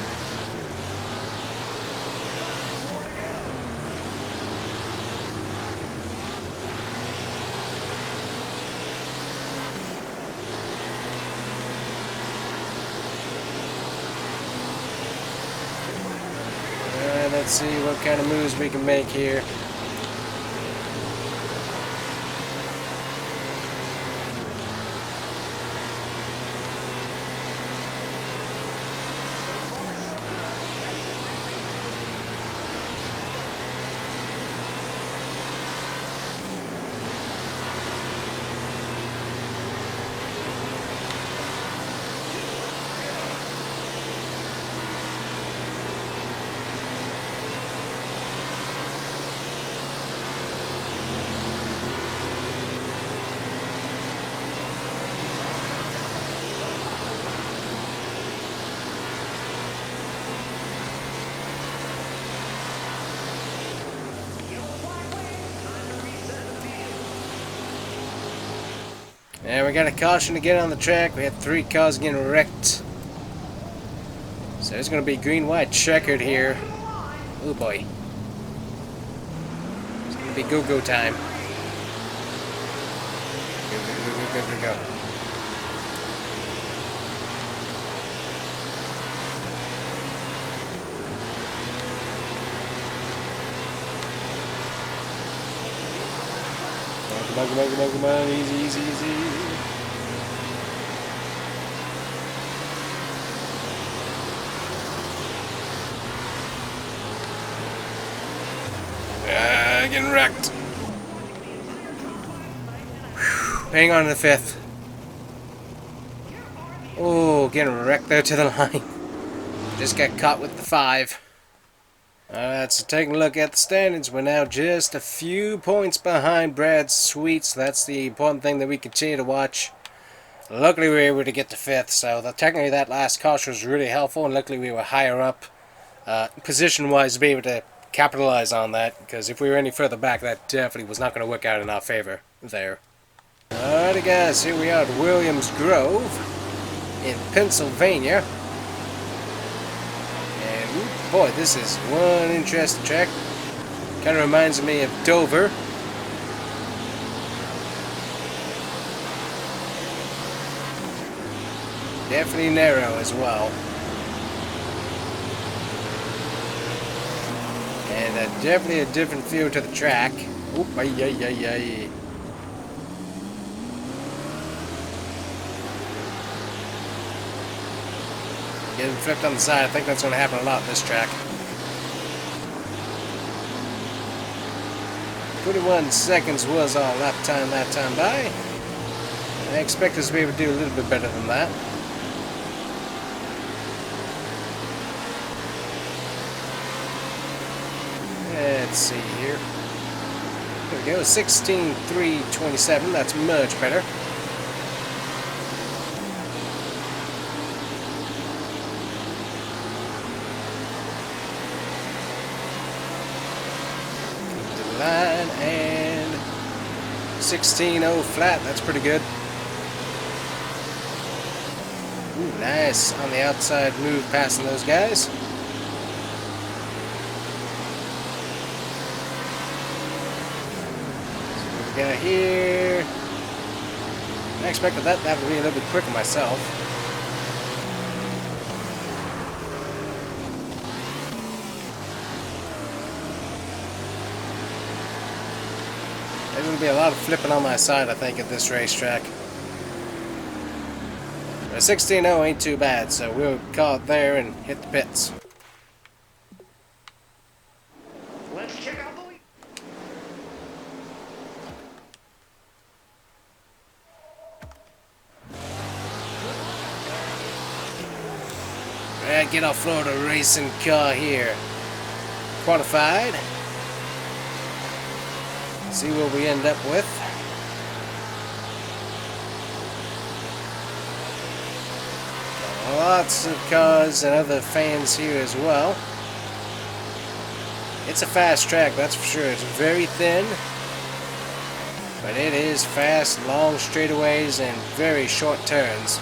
Let's see what kind of moves we can make here. And we got a caution to get on the track. We had 3 cars getting wrecked. So it's going to be green-white checkered here. Oh boy. It's going to be go-go time. Go, go, go, go, go, go, go. Come on, come on, come on, come on. Easy, easy, easy. Getting wrecked. Whew. Hang on to the 5th. Oh, getting wrecked there to the line. Just got caught with the 5. Alright, so taking a look at the standings, we're now just a few points behind Brad Sweet, so that's the important thing that we continue to watch. Luckily we were able to get to 5th, so technically that last caution was really helpful, and luckily we were higher up position-wise to be able to capitalize on that, because if we were any further back, that definitely was not going to work out in our favor there. Alrighty guys, here we are at Williams Grove in Pennsylvania. And boy, this is one interesting track. Kind of reminds me of Dover. Definitely narrow as well. And definitely a different feel to the track. Oop, ay, ay, ay, ay. Getting flipped on the side. I think that's going to happen a lot this track. 21 seconds was our lap time that time by. I expect us to be able to do a little bit better than that. Let's see here. There we go, 16.327. That's much better. The line and 16.0 flat. That's pretty good. Ooh, nice on the outside move, passing those guys. Got here. I expected that would be a little bit quicker myself. There's going to be a lot of flipping on my side, I think, at this racetrack. But 16.0 ain't too bad, so we'll call it there and hit the pits. Let's check out the lead. Alright, get our Florida racing car here. Qualified. See what we end up with. Lots of cars and other fans here as well. It's a fast track, that's for sure. It's very thin, but it is fast, long straightaways and very short turns,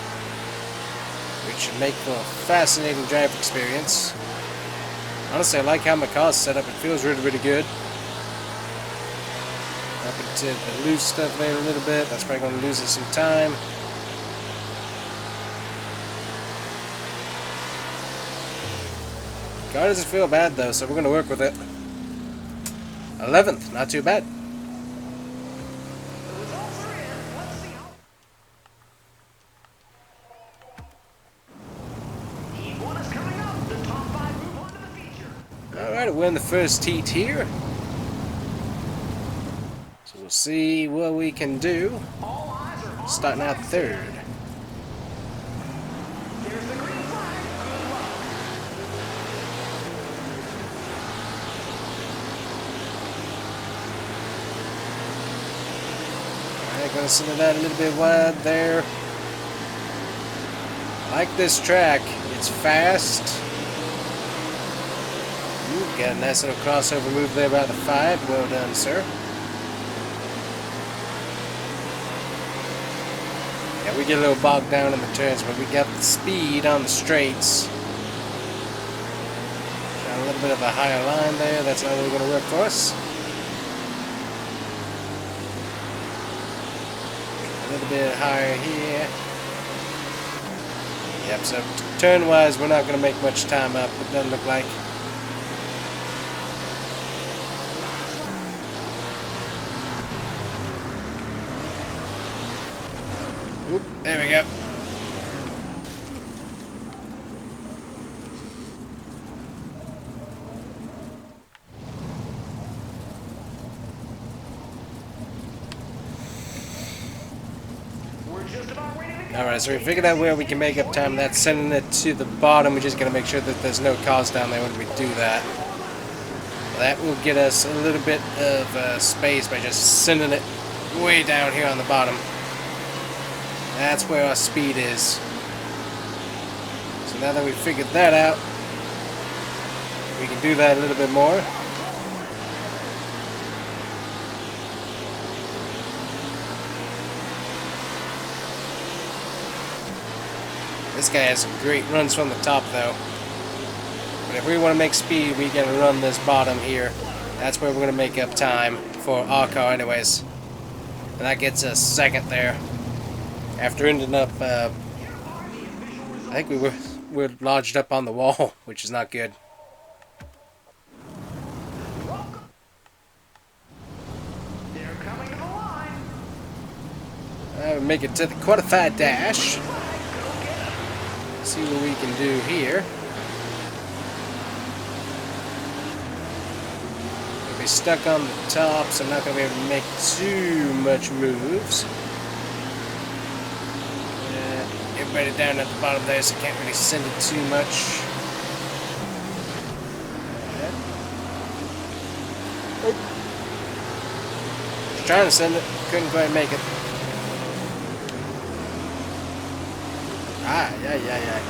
which should make for a fascinating drive experience. Honestly, I like how my car's set up. It feels really, really good. Up into the loose stuff there a little bit. That's probably going to lose us some time. Car doesn't feel bad though, so we're going to work with it. 11th, not too bad. The results are in. Let's see how. Heat 1 is coming up. The top 5 move on to the feature. Alright, we're in the first heat here. So we'll see what we can do. All eyes are on Starting the out track. third. There's the green flag. Good luck. Alright, gonna send it out a little bit wide there. I like this track. It's fast. Ooh, got a nice little crossover move there by the 5. Well done, sir. we get a little bogged down in the turns, but we got the speed on the straights. Got a little bit of a higher line there. That's not really going to work for us. A little bit higher here. Yep, so turn-wise, we're not going to make much time up. It doesn't look like. Oop, there we go. Alright, so we figured out where we can make up time. That's sending it to the bottom. We just gotta make sure that there's no cars down there when we do that. That will get us a little bit of space by just sending it way down here on the bottom. That's where our speed is. So now that we've figured that out, we can do that a little bit more. This guy has some great runs from the top though. But if we want to make speed, we gotta run this bottom here. That's where we're gonna make up time for our car anyways. And that gets us second there. After ending up, I think we're lodged up on the wall, which is not good. They're coming to the line. We make it to the qualified dash. See what we can do here. We'll be stuck on the top, so I'm not going to be able to make too much moves. Everybody down at the bottom there, so can't really send it too much. Just trying to send it, couldn't quite make it. Yeah.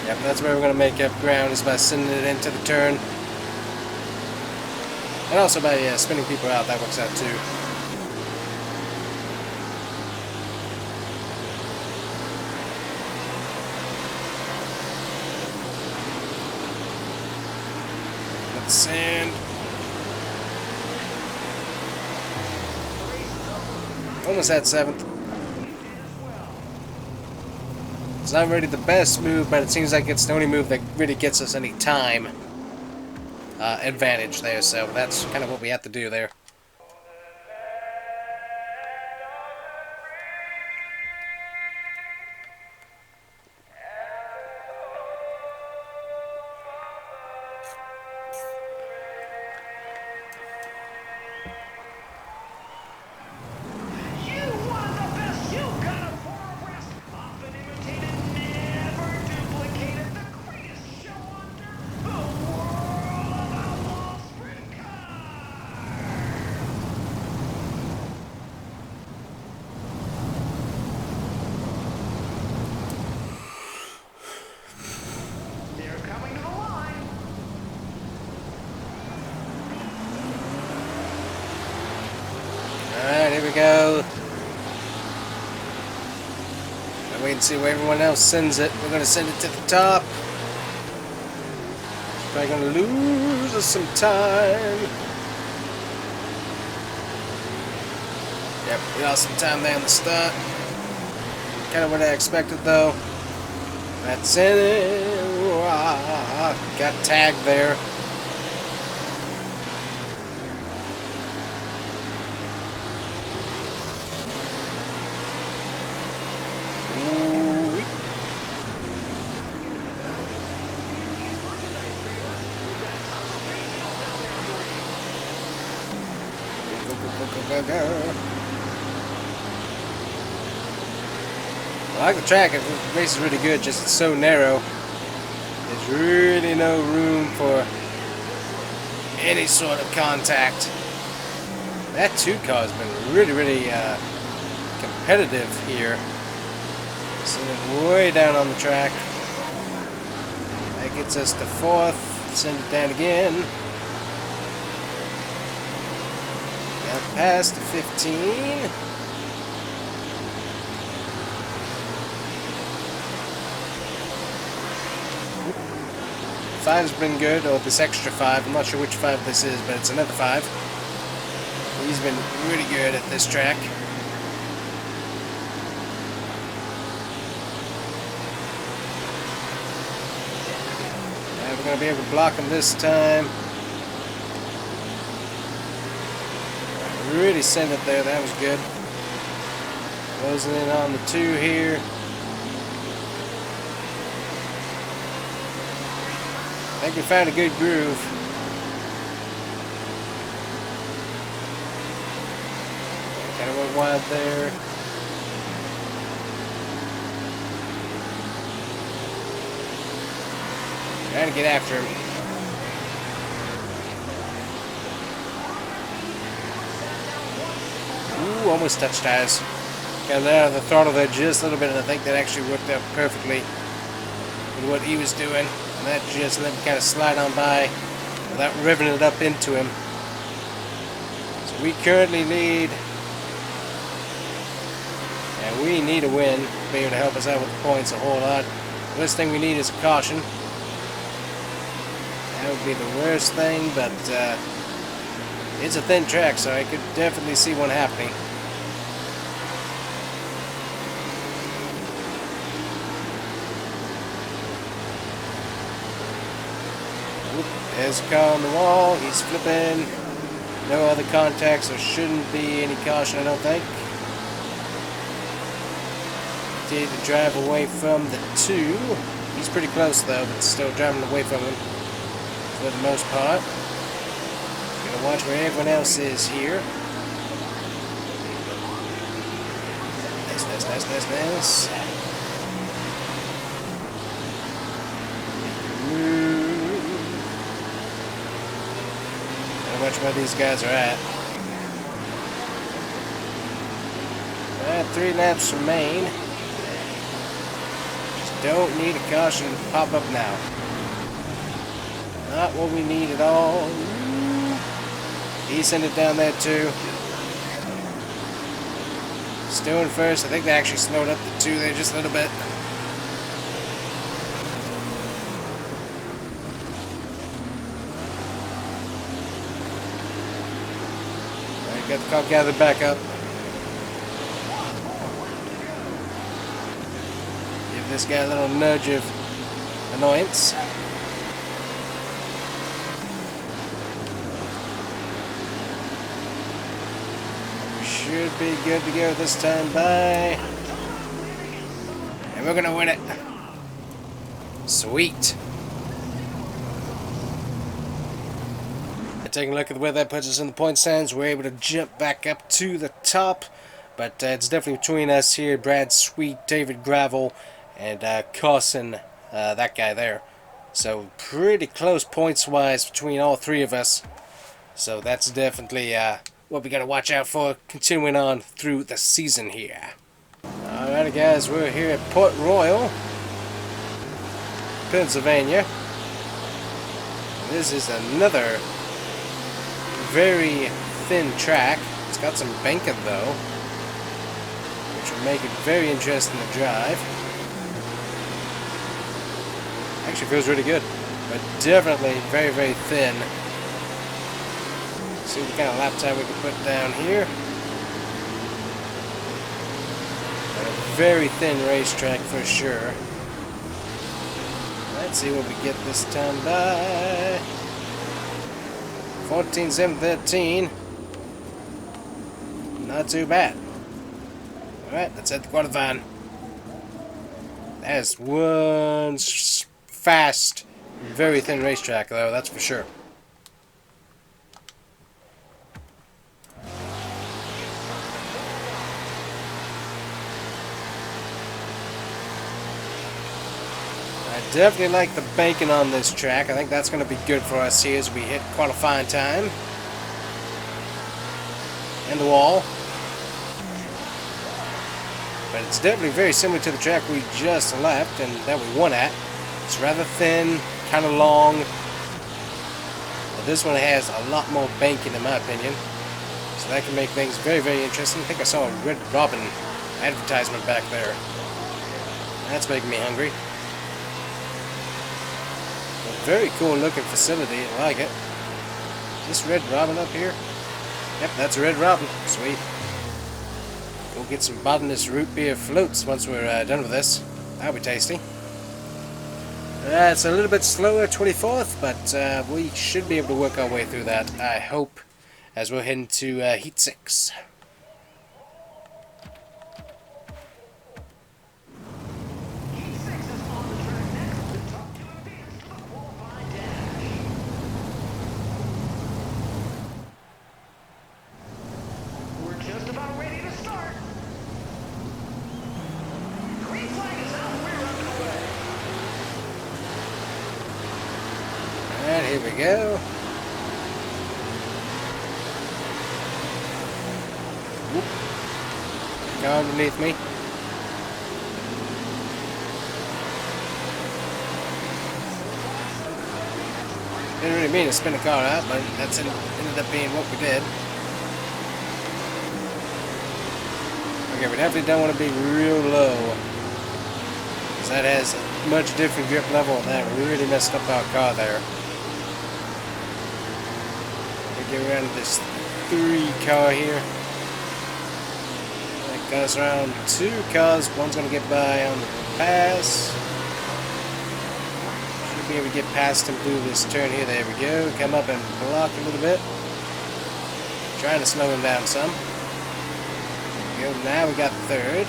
Yep, that's where we're going to make up ground, is by sending it into the turn. And also by spinning people out, that works out too. Sand. Almost at 7th. It's not really the best move, but it seems like it's the only move that really gets us any time advantage there, so that's kind of what we have to do there. Alright, here we go. I'll wait and see where everyone else sends it. We're going to send it to the top. Probably going to lose us some time. Yep, we lost some time there on the start. Kind of what I expected though. That's it. Got tagged there. I like the track. The race is really good. Just it's so narrow. There's really no room for any sort of contact. That 2 car has been really competitive here. Send it way down on the track. That gets us to 4th. Send it down again. Got past the 15. Five's been good, or this extra 5. I'm not sure which 5 this is, but it's another 5. He's been really good at this track. And we're going to be able to block him this time. Really sent it there, that was good. Closing in on the 2 here. I think we found a good groove. Kind of went wide there. Trying to get after him. Ooh, almost touched tires. Got out of the throttle there just a little bit, and I think that actually worked out perfectly with what he was doing. And that just let him kind of slide on by without revving it up into him. So we currently lead. And we need a win to be able to help us out with the points a whole lot. The worst thing we need is a caution. That would be the worst thing, but it's a thin track, so I could definitely see one happening. There's a car on the wall, he's flipping. No other contacts, there shouldn't be any caution, I don't think. Did drive away from the 2. He's pretty close though, but still driving away from him for the most part. Gonna watch where everyone else is here. Nice. Watch where these guys are at. Alright, 3 laps remain. Just don't need a caution to pop up now. Not what we need at all. He sent it down there too. Still in first. I think they actually slowed up the 2 there just a little bit. Got the car gathered back up. Give this guy a little nudge of annoyance. We should be good to go this time by. And we're gonna win it. Sweet. Taking a look at where that puts us in the point stands, we're able to jump back up to the top, but it's definitely between us here, Brad Sweet, David Gravel, and Carson, that guy there. So pretty close points wise between all 3 of us. So that's definitely what we got to watch out for continuing on through the season here. Alrighty guys, we're here at Port Royal, Pennsylvania. This is another very thin track. It's got some banking though, which will make it very interesting to drive. Actually feels really good, but definitely very, very thin. See what kind of lap time we can put down here. A very thin racetrack for sure. Let's see what we get this time by. 14, 7, 13. Not too bad. Alright, let's hit the qualifying. That is one fast, very thin racetrack though, that's for sure. I definitely like the banking on this track. I think that's going to be good for us here as we hit qualifying time. And the wall. But But it's definitely very similar to the track we just left and that we won at. It's rather thin, kind of long. But this one has a lot more banking in my opinion. So that can make things very, very interesting. I think I saw a Red Robin advertisement back there. That's making me hungry. A very cool looking facility, I like it. Is this Red Robin up here? Yep, that's a Red Robin. Sweet. We'll get some botanist root beer floats once we're done with this. That'll be tasty. It's a little bit slower, 24th, but we should be able to work our way through that, I hope, as we're heading to Heat 6. And here we go. Whoop. Go underneath me. Didn't really mean to spin the car out, but that's ended up being what we did. Okay, we definitely don't want to be real low, because that has a much different grip level, and that really messed up our car there. Get around to this 3 car here. That got us around 2 cars. One's going to get by on the pass. Should be able to get past him through this turn here. There we go. Come up and block a little bit. Trying to slow him down some. There we go. Now we got 3rd.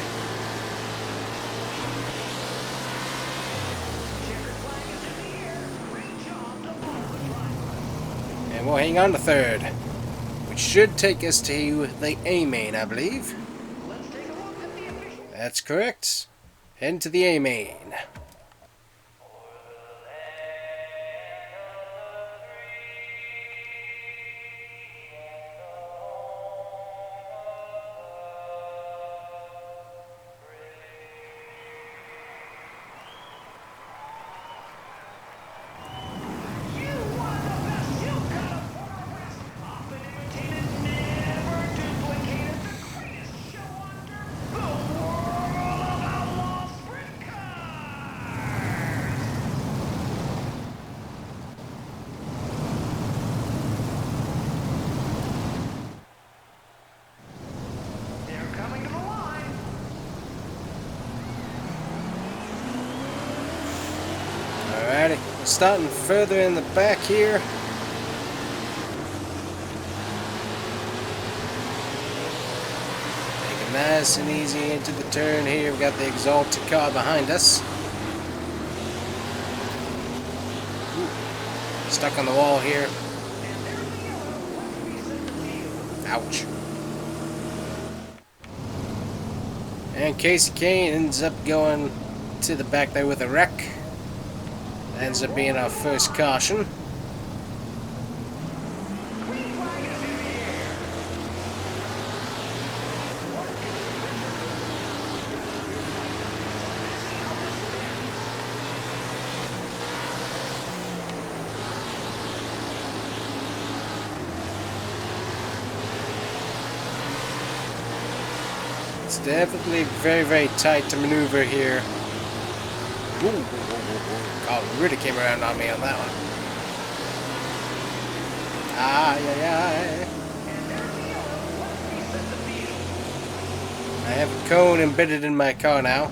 And we'll hang on to 3rd, which should take us to the A main, I believe. That's correct. Heading to the A main. Alrighty, we're starting further in the back here. Take it nice and easy into the turn here. We've got the exalted car behind us. Ooh, stuck on the wall here. Ouch. And Casey Kane ends up going to the back there with a wreck. Ends up being our first caution. It's definitely very, very tight to maneuver here. Ooh. Oh, really came around on me on that one. I have a cone embedded in my car now.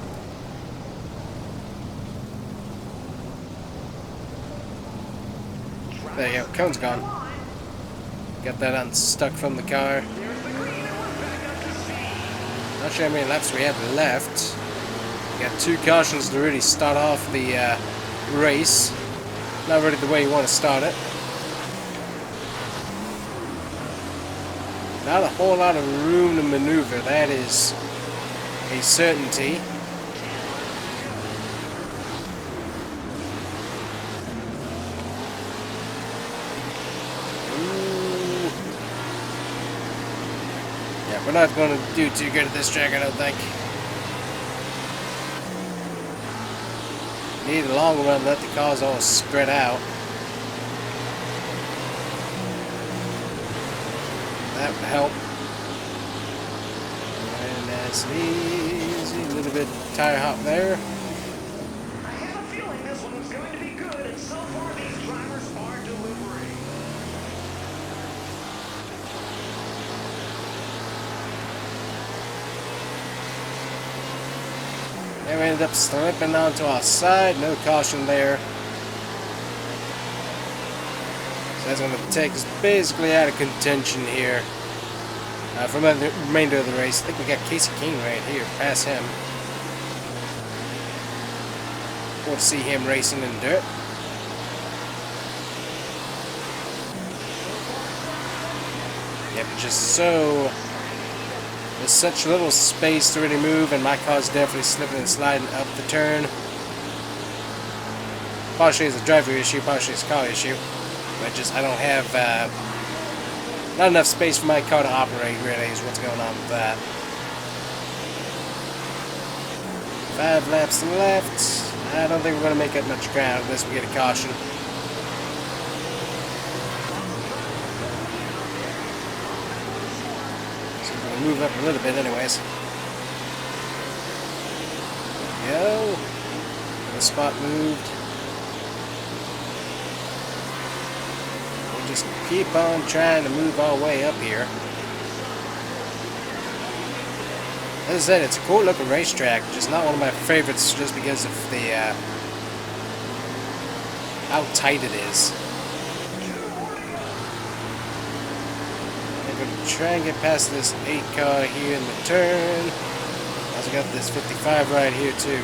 There you go, cone's gone. Got that unstuck from the car. Not sure how many laps we have left. We got 2 cautions to really start off the race. Not really the way you want to start it. Not a whole lot of room to maneuver, that is a certainty. Ooh. Yeah, we're not going to do too good at this track, I don't think. need a long run, let the cars all spread out. That would help. And that's easy. A little bit tire hop there. I have a feeling this one is going to be good, and so far these drivers are delivering. And we ended up slipping onto our side. No caution there. So that's going to take us basically out of contention here. For the remainder of the race. I think we got Casey King right here. Pass him. Cool to see him racing in dirt. Yep, just so there's such little space to really move, and my car's definitely slipping and sliding up the turn. Partially it's a driver issue, partially it's a car issue. But just I don't have not enough space for my car to operate, really, is what's going on with that. 5 laps left. I don't think we're going to make up much ground unless we get a caution. So we're going to move up a little bit anyways. There we go. The spot moved. Just keep on trying to move our way up here. As I said, it's a cool looking racetrack, just not one of my favorites just because of the how tight it is. I'm going to try and get past this 8 car here in the turn. Also got this 55 right here too.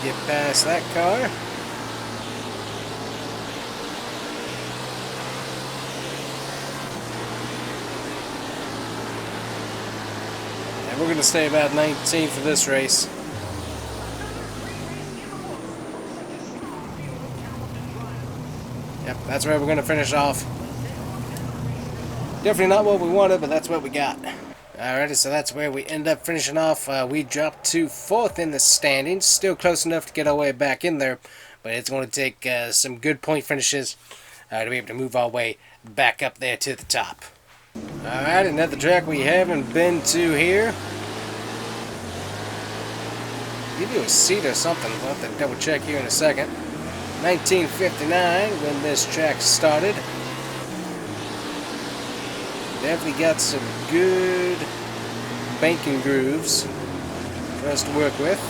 Get past that car. And we're going to stay about 19 for this race. Yep, that's where we're going to finish off. Definitely not what we wanted, but that's what we got. Alrighty, so that's where we end up finishing off. We dropped to 4th in the standings. Still close enough to get our way back in there. But it's going to take some good point finishes to be able to move our way back up there to the top. Alright, another track we haven't been to here. Give you a seat or something. We'll have to double check here in a second. 1959 when this track started. Definitely got some good banking grooves for us to work with.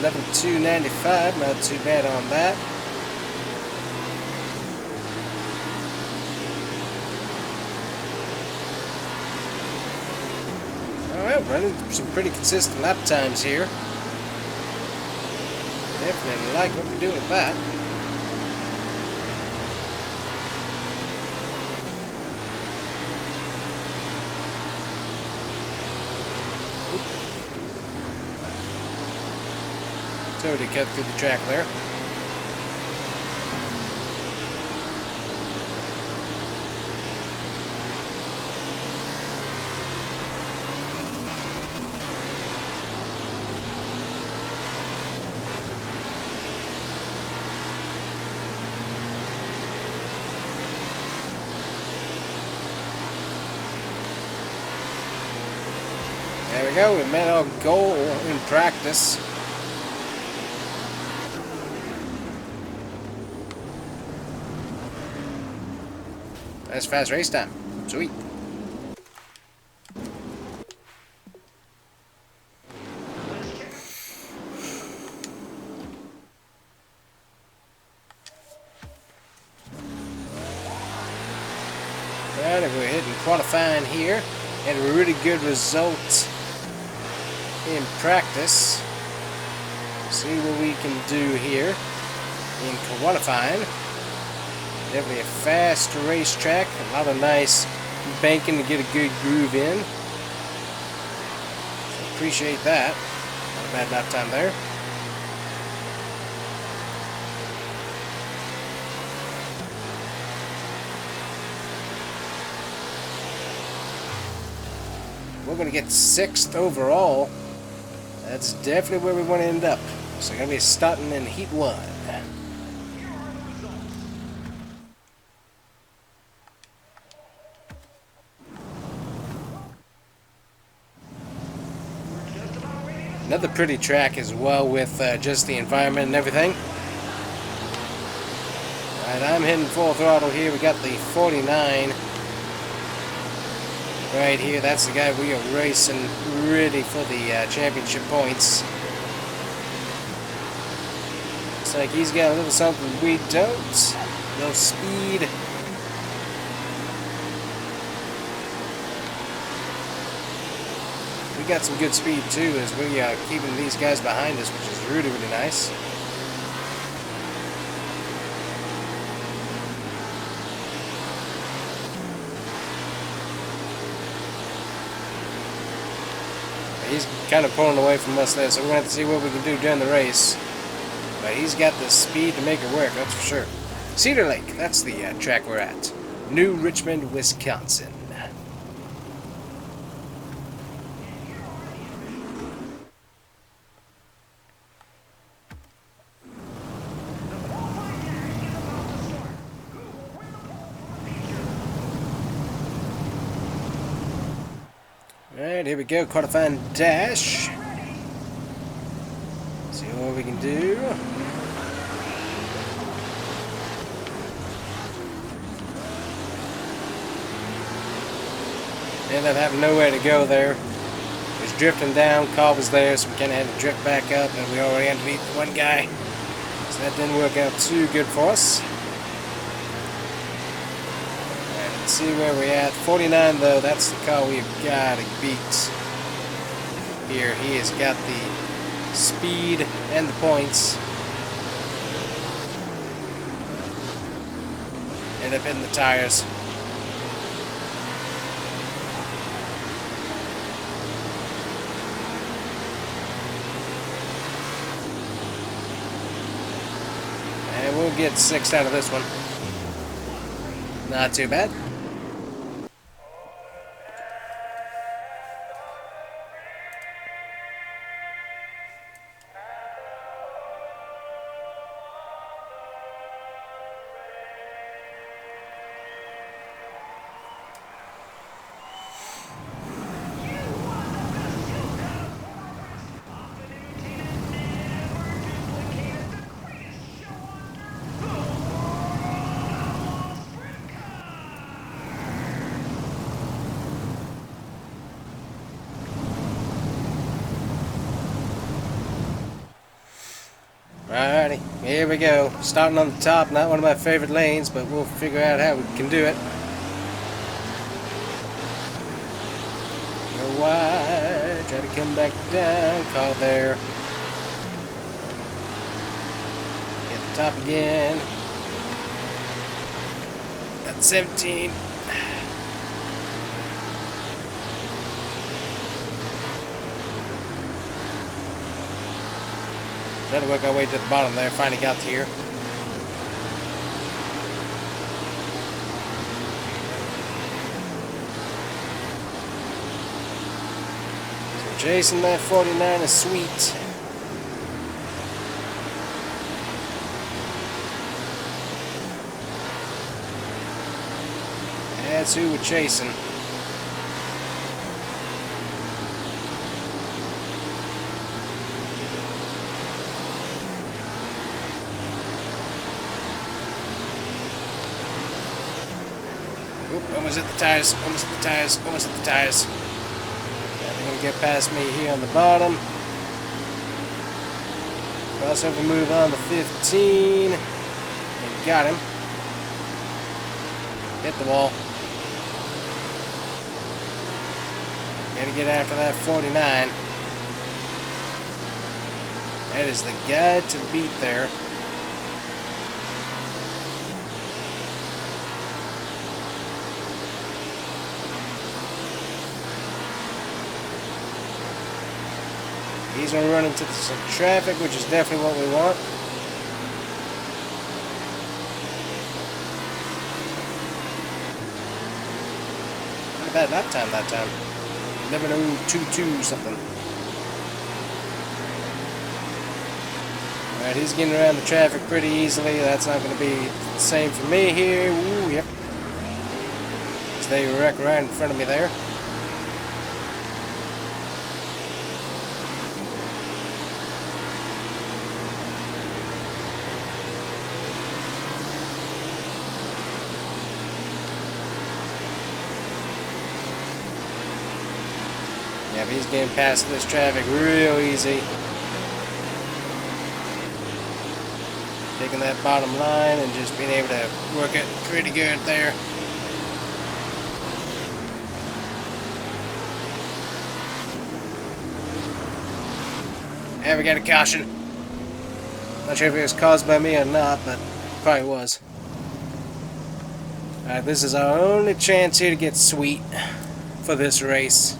11,295, not too bad on that. Alright, running some pretty consistent lap times here. Definitely like what we're doing with that. Totally cut through the track there. There we go, we met our goal in practice. That's fast race time. Sweet. Alright, we're hitting qualifying here. Had a really good result in practice. See what we can do here in qualifying. Definitely a fast racetrack. A lot of nice banking to get a good groove in. So appreciate that. Not a bad lap time there. we're going to get 6th overall. That's definitely where we want to end up. So we're going to be starting in Heat 1. Another pretty track as well with just the environment and everything. Alright, I'm hitting full throttle here. We got the 49 right here. That's the guy we are racing, ready for the championship points. Looks like he's got a little something we don't. A little speed. We got some good speed too, as we are keeping these guys behind us, which is really, really nice. He's kind of pulling away from us there, so we're going to have to see what we can do during the race. But he's got the speed to make it work, that's for sure. Cedar Lake, that's the track we're at. New Richmond, Wisconsin. Alright, here we go, qualifying dash. See what we can do. Ended up having nowhere to go there. It was drifting down, car was there, so we kind of had to drift back up, and we already underneath one guy. So that didn't work out too good for us. Let's see where we're at. 49 though, that's the car we've got to beat. Here, he has got the speed and the points. End up hitting the tires. And we'll get 6th out of this one. Not too bad. Alrighty, here we go. Starting on the top, not one of my favorite lanes, but we'll figure out how we can do it. Go wide, try to come back down, call there. Hit the top again. Got 17. Try to work our way to the bottom there. Finally got here. So chasing that 49 is sweet. That's who we're chasing. Almost at the tires, almost at the tires, almost at the tires. Yeah, they're gonna get past me here on the bottom. Crossover move on to 15. And got him. Hit the wall. Gotta get after that 49. That is the guy to beat there. He's going to run into some traffic, which is definitely what we want. Not a bad lap time that time. 11:022 something. Alright, he's getting around the traffic pretty easily. That's not going to be the same for me here. Ooh, yep. They wreck right in front of me there. Yeah, but he's getting past this traffic real easy. Taking that bottom line and just being able to work it pretty good there. And we got a caution. Not sure if it was caused by me or not, but probably was. Alright, this is our only chance here to get sweet for this race.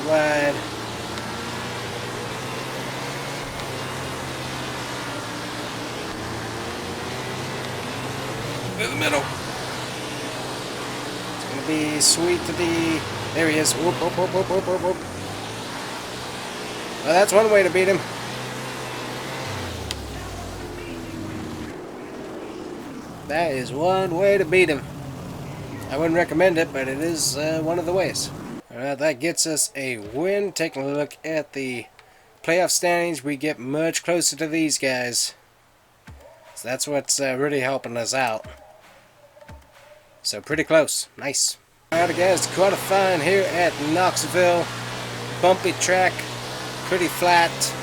Wide. In the middle. It's gonna be sweet to the. There he is. Whoop, whoop, whoop, whoop, whoop, whoop, whoop. Well, that's one way to beat him. That is one way to beat him. I wouldn't recommend it, but it is one of the ways. Alright, that gets us a win. Taking a look at the playoff standings, we get much closer to these guys. So that's what's really helping us out. So pretty close. Nice. Alright guys, qualifying here at Knoxville. Bumpy track. Pretty flat.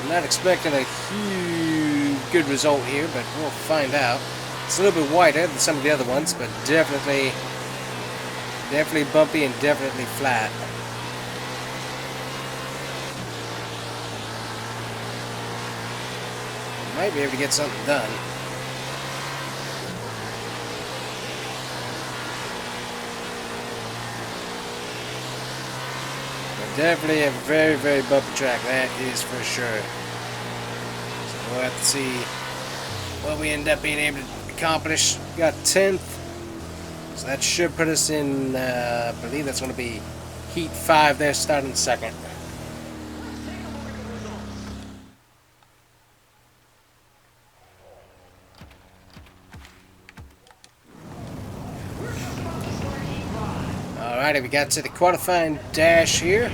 I'm not expecting a huge good result here, but we'll find out. It's a little bit wider than some of the other ones, but definitely bumpy and definitely flat. Might be able to get something done. But definitely a very, very bumpy track, that is for sure. So we'll have to see what we end up being able to accomplish. Got 10th. So that should put us in, I believe that's going to be Heat 5 there, starting second. Alrighty, we got to the qualifying dash here.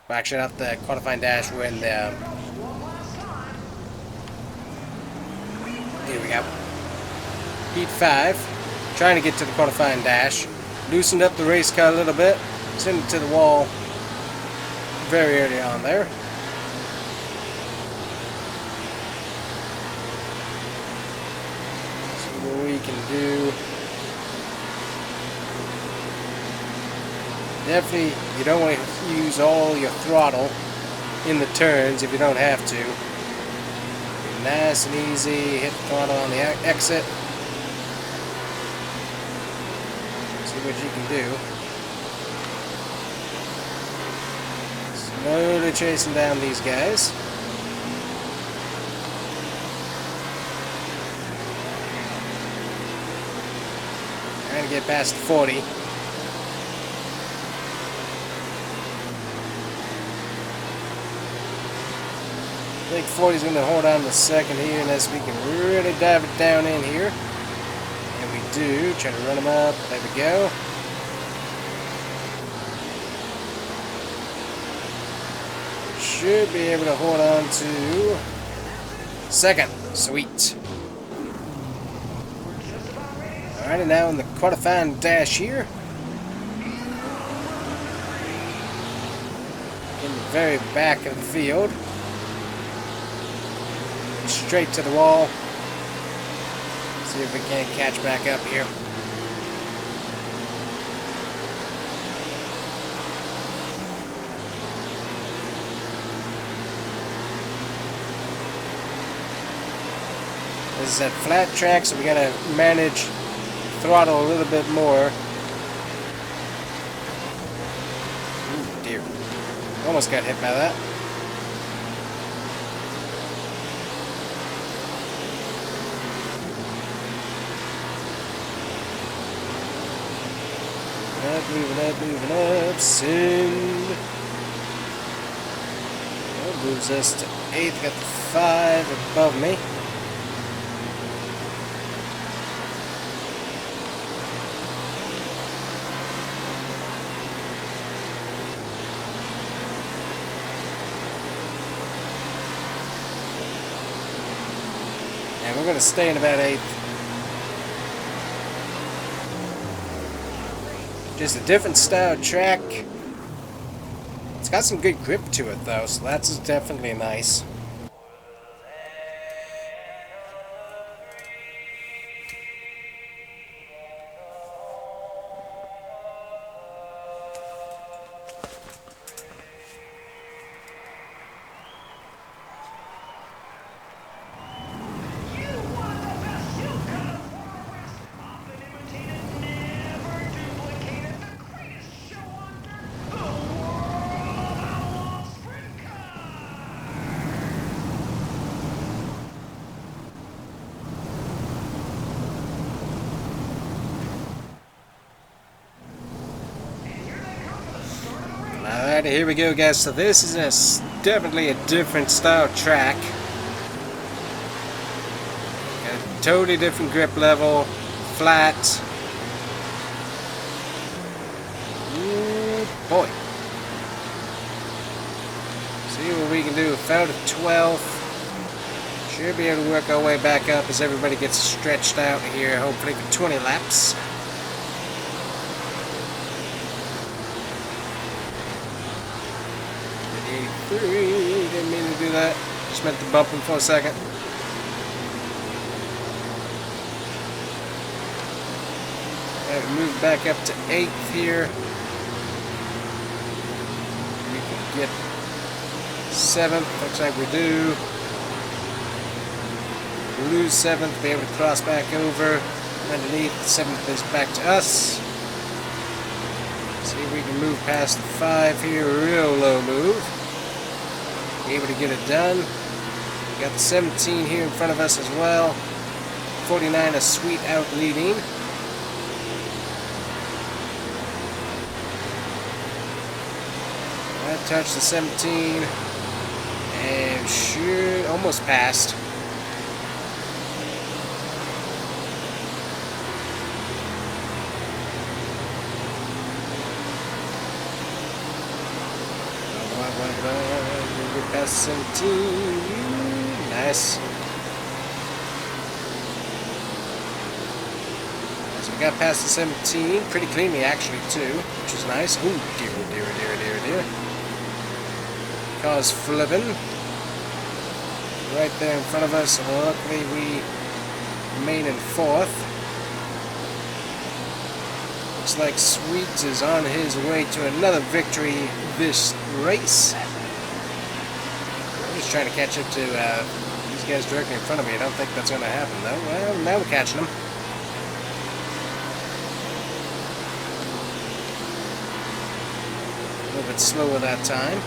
Well, actually, not the qualifying dash, we're in the... Here we go. Heat 5, trying to get to the qualifying dash. Loosened up the race car a little bit, sent it to the wall very early on there. See what we can do. Definitely, you don't want to use all your throttle in the turns if you don't have to. Be nice and easy, hit the throttle on the exit. What you can do. Slowly chasing down these guys. Trying to get past 40. I think 40 is going to hold on to second here unless we can really dive it down in here. Do try to run them up. There we go. Should be able to hold on to second. Sweet. Alrighty, now in the qualifying dash here. In the very back of the field. Straight to the wall. See if we can't catch back up here. This is a flat track, so we gotta manage throttle a little bit more. Ooh, dear. Almost got hit by that. moving up. Send. That moves us to 8th. Got the 5 above me. And we're going to stay in about 8th. Just a different style track. It's got some good grip to it though, so that's definitely nice. Alright, here we go guys, so this is definitely a different style track. Got a totally different grip level, flat. Ooh, boy. See what we can do. Found a 12th. Should be able to work our way back up as everybody gets stretched out here, hopefully for 20 laps. Didn't mean to do that. Just meant to bump him for a second. Have moved back up to 8th here. We can get 7th. Looks like we do. We lose 7th. Be able to cross back over. Underneath, 7th is back to us. See if we can move past the 5 here. Real low move. Able to get it done. We got the 17 here in front of us as well. 49 a sweet out leading. That touched the 17 and should almost passed. Past 17. Nice. So we got past the 17 pretty cleanly actually too, which is nice. Ooh, dear. Car's flipping. Right there in front of us. Luckily we remain in 4th. Looks like Sweet is on his way to another victory this race. Just trying to catch up to these guys directly in front of me. I don't think that's going to happen though. Well, now we're catching them. A little bit slower that time.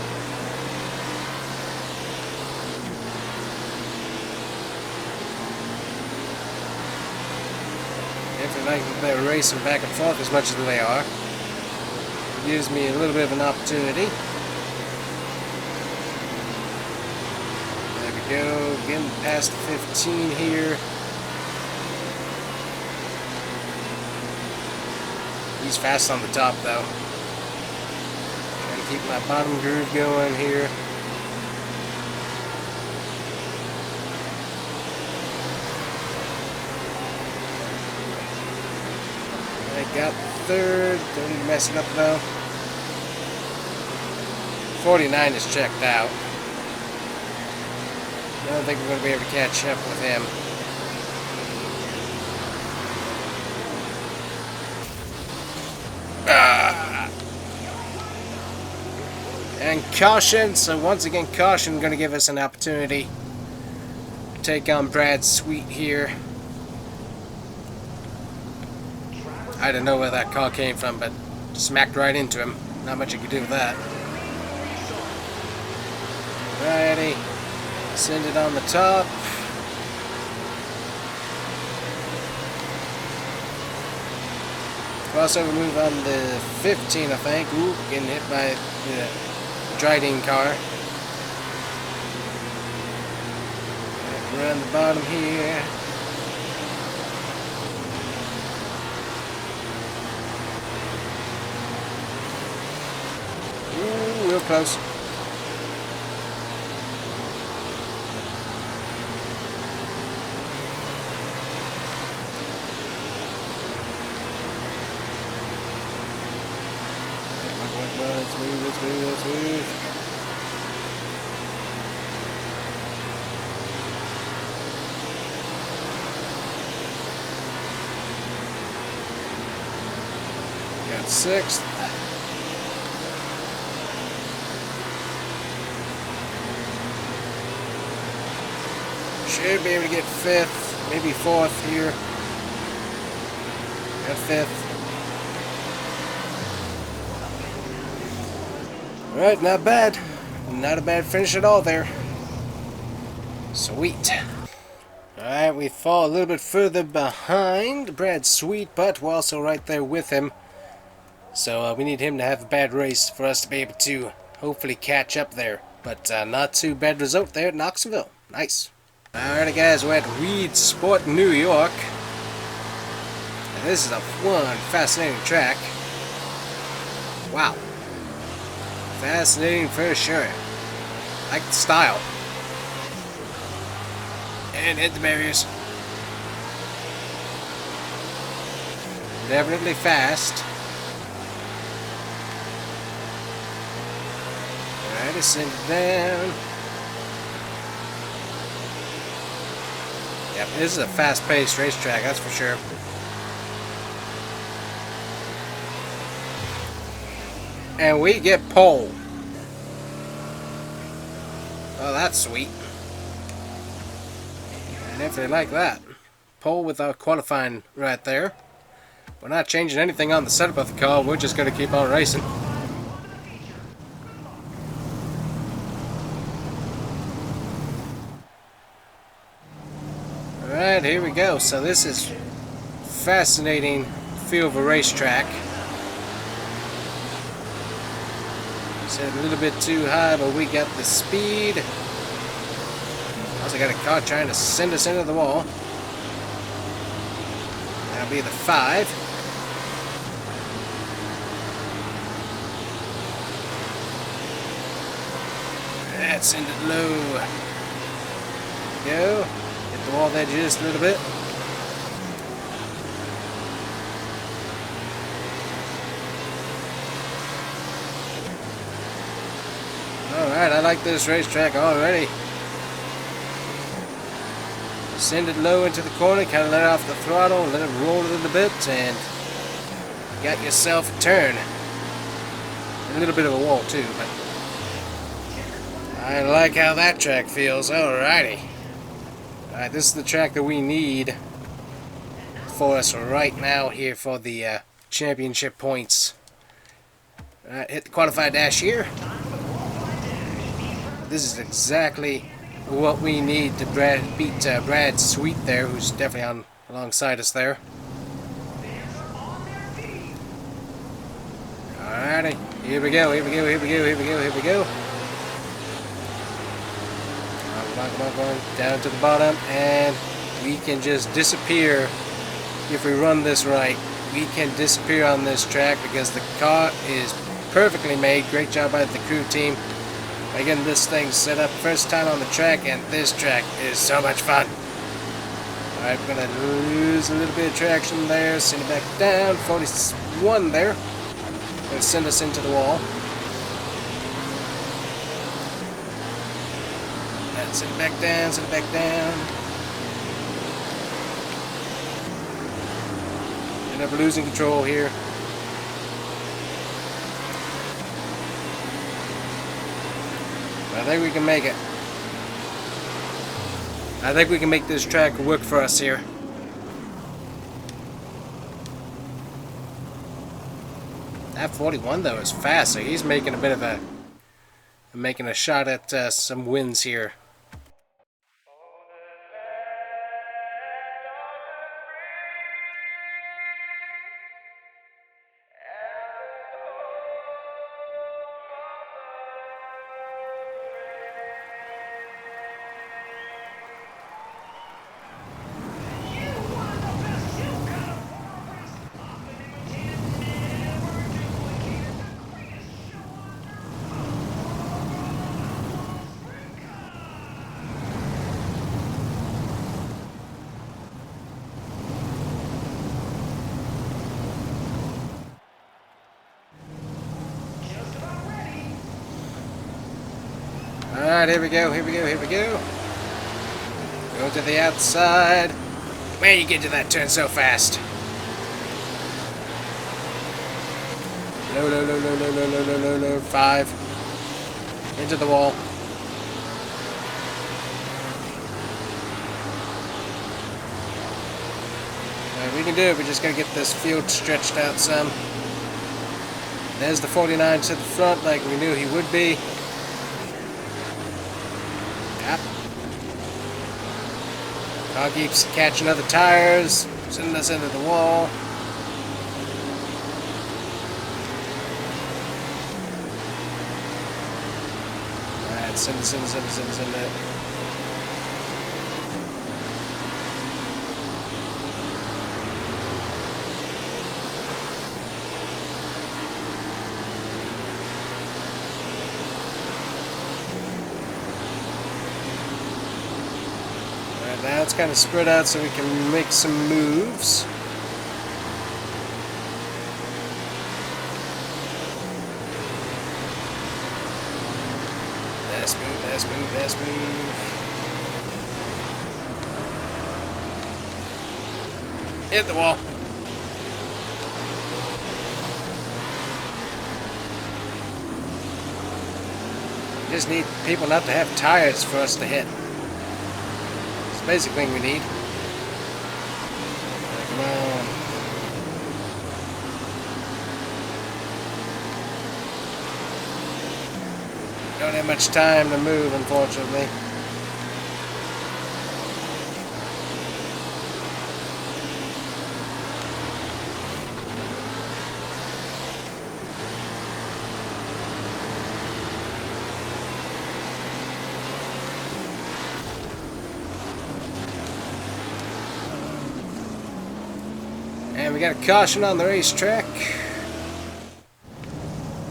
If I think they're racing back and forth as much as they are, it gives me a little bit of an opportunity. Go getting past 15 here. He's fast on the top though. Trying to keep my bottom groove going here. I got 3rd. Don't need to mess it up though. 49 is checked out. I don't think we're going to be able to catch up with him. And caution, so once again caution going to give us an opportunity to take on Brad Sweet here. I don't know where that car came from, but smacked right into him. Not much you could do with that. Alrighty. Send it on the top. Crossover move on the 15, I think. Ooh, getting hit by the Dryden car. Around the bottom here. Ooh, real close. Let's move, let's move, let's move. Got 6th. Should be able to get 5th, maybe 4th here. Got 5th. Alright, not bad. Not a bad finish at all there. Sweet. Alright, we fall a little bit further behind Brad Sweet, but we're also right there with him. So we need him to have a bad race for us to be able to hopefully catch up there. But not too bad result there at Knoxville. Nice. Alright guys, we're at Reed Sport, New York. And this is a fun, fascinating track. Wow. Fascinating for sure. Like the style. And hit the barriers. Definitely fast. Alright, let's send it down. Yep, this is a fast-paced racetrack, that's for sure. And we get pole. Oh, that's sweet. I definitely like that. Pole with our qualifying right there. We're not changing anything on the setup of the car. We're just going to keep on racing. Alright, here we go. So this is fascinating feel of a racetrack. Set a little bit too high, but we got the speed. Also got a car trying to send us into the wall. That'll be the 5. Let's send it low. Go. Hit the wall there just a little bit. Alright, I like this racetrack already. Send it low into the corner, kind of let off the throttle, let it roll a little bit, and you got yourself a turn. A little bit of a wall too, but I like how that track feels. Alrighty. Alright, this is the track that we need for us right now here for the championship points. Alright, hit the qualified dash here. This is exactly what we need to beat Brad Sweet there, who's definitely on alongside us there. Alrighty, here we go, here we go, here we go, here we go, here we go. Come on, come on, down to the bottom, and we can just disappear if we run this right. We can disappear on this track because the car is perfectly made. Great job by the crew team. Again, this thing's set up first time on the track, and this track is so much fun. Alright, we're going to lose a little bit of traction there. Send it back down. 41 there. Going to send us into the wall. And send it back down, send it back down. End up losing control here. I think we can make it. I think we can make this track work for us here. That 41 though is fast, so he's making a bit of a shot at some wins here. Alright, here we go, here we go, here we go. Go to the outside. Man, you get to that turn so fast. No, no, no, no, no, no, no, no, no, no. 5. Into the wall. Alright, we can do it. We just gotta get this field stretched out some. There's the 49 to the front like we knew he would be. Yep. Car keeps catching other tires, sending us into the wall. Alright, send it. Now it's kind of spread out so we can make some moves. Last move, last move, last move. Hit the wall. We just need people not to have tires for us to hit. Basic thing we need. Come on. Don't have much time to move, unfortunately. And we got a caution on the racetrack.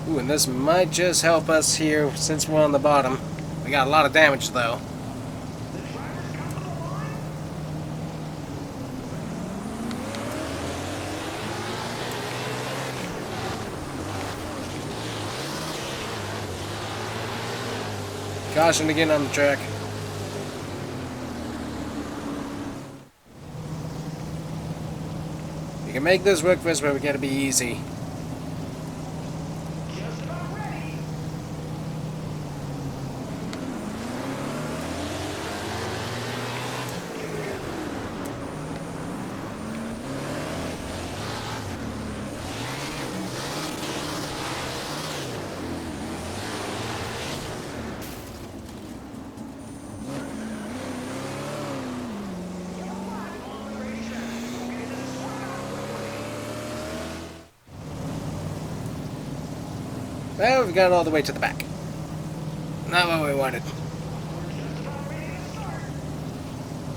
Ooh, and this might just help us here since we're on the bottom. We got a lot of damage though. Caution again on the track. You can make this work for us, but we gotta be easy. Just about ready. Well, we've got all the way to the back. Not what we wanted.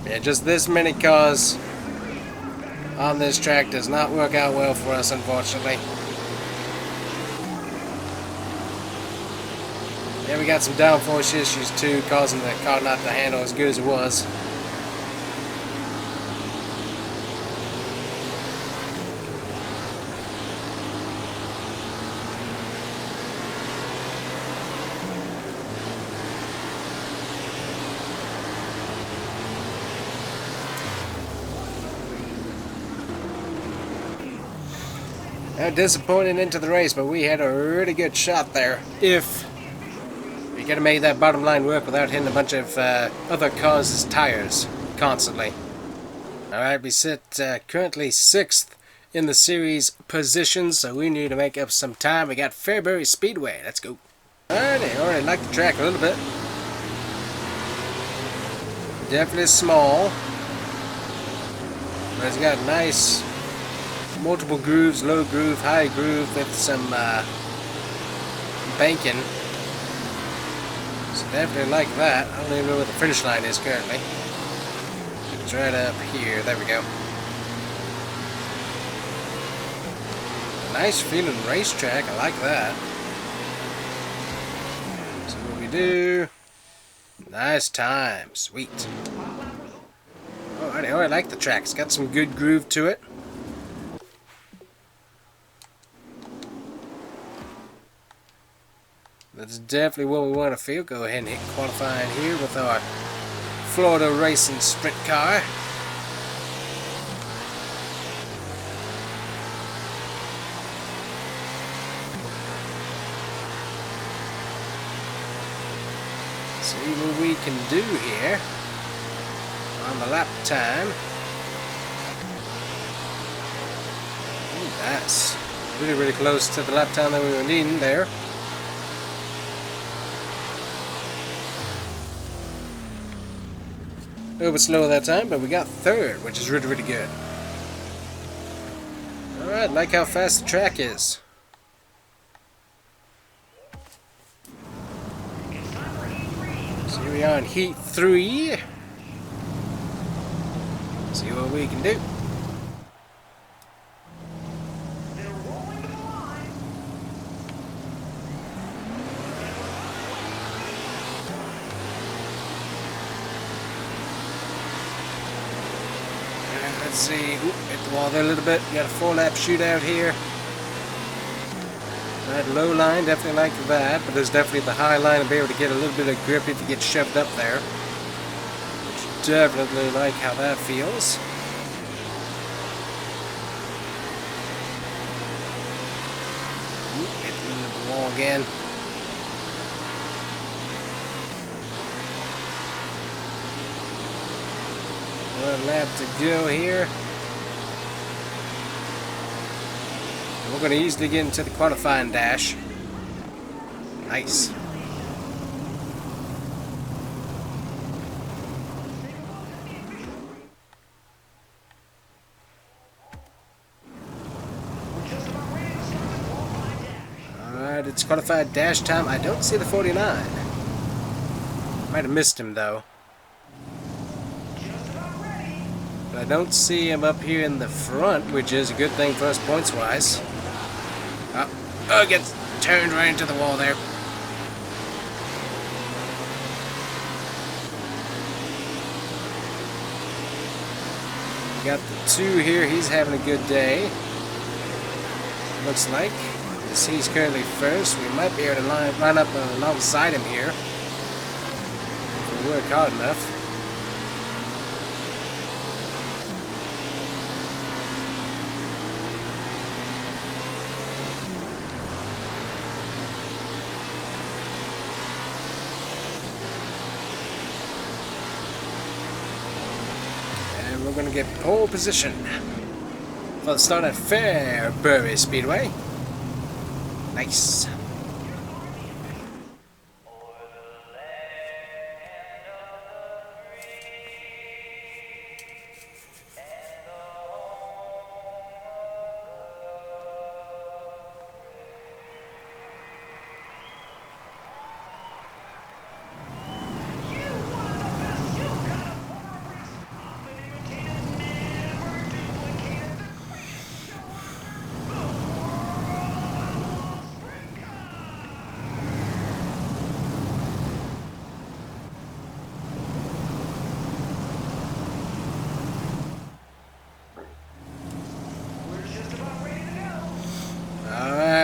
Yeah, just this many cars on this track does not work out well for us, unfortunately. Yeah, we got some downforce issues too, causing the car not to handle as good as it was. Disappointed into the race, but we had a really good shot there. If we could have made that bottom line work without hitting a bunch of other cars' tires constantly. Alright, we sit currently 6th in the series position, so we need to make up some time. We got Fairbury Speedway. Let's go. Alrighty, already like the track a little bit. Definitely small, but it's got nice multiple grooves, low groove, high groove with some banking. So definitely like that. I don't even know where the finish line is currently. It's right up here. There we go. Nice feeling racetrack. I like that. So what we do? Nice time. Sweet. Alrighty, I like the track. It's got some good groove to it. Let's definitely what we want to feel. Go ahead and hit qualifying here with our Florida Racing Sprint car. See what we can do here on the lap time. Ooh, that's really, really close to the lap time that we were needing there. A little bit slow that time, but we got third, which is really, really good. Alright, like how fast the track is. So here we are in Heat 3. See what we can do. Let's see. Ooh, hit the wall there a little bit. Got a 4-lap shootout here. That low line, definitely like that, but there's definitely the high line and be able to get a little bit of grip if you get shoved up there. Which definitely like how that feels. Ooh, hit the wall again. One lap to go here. We're going to easily get into the qualifying dash. Nice. Alright, it's qualified dash time. I don't see the 49. Might have missed him though. But I don't see him up here in the front, which is a good thing for us points-wise. Oh, gets turned right into the wall there. Got the 2 here. He's having a good day. Looks like. As he's currently first, we might be able to line up alongside him here. If we work hard enough. We're going to get pole position for the start at Fairbury Speedway. Nice.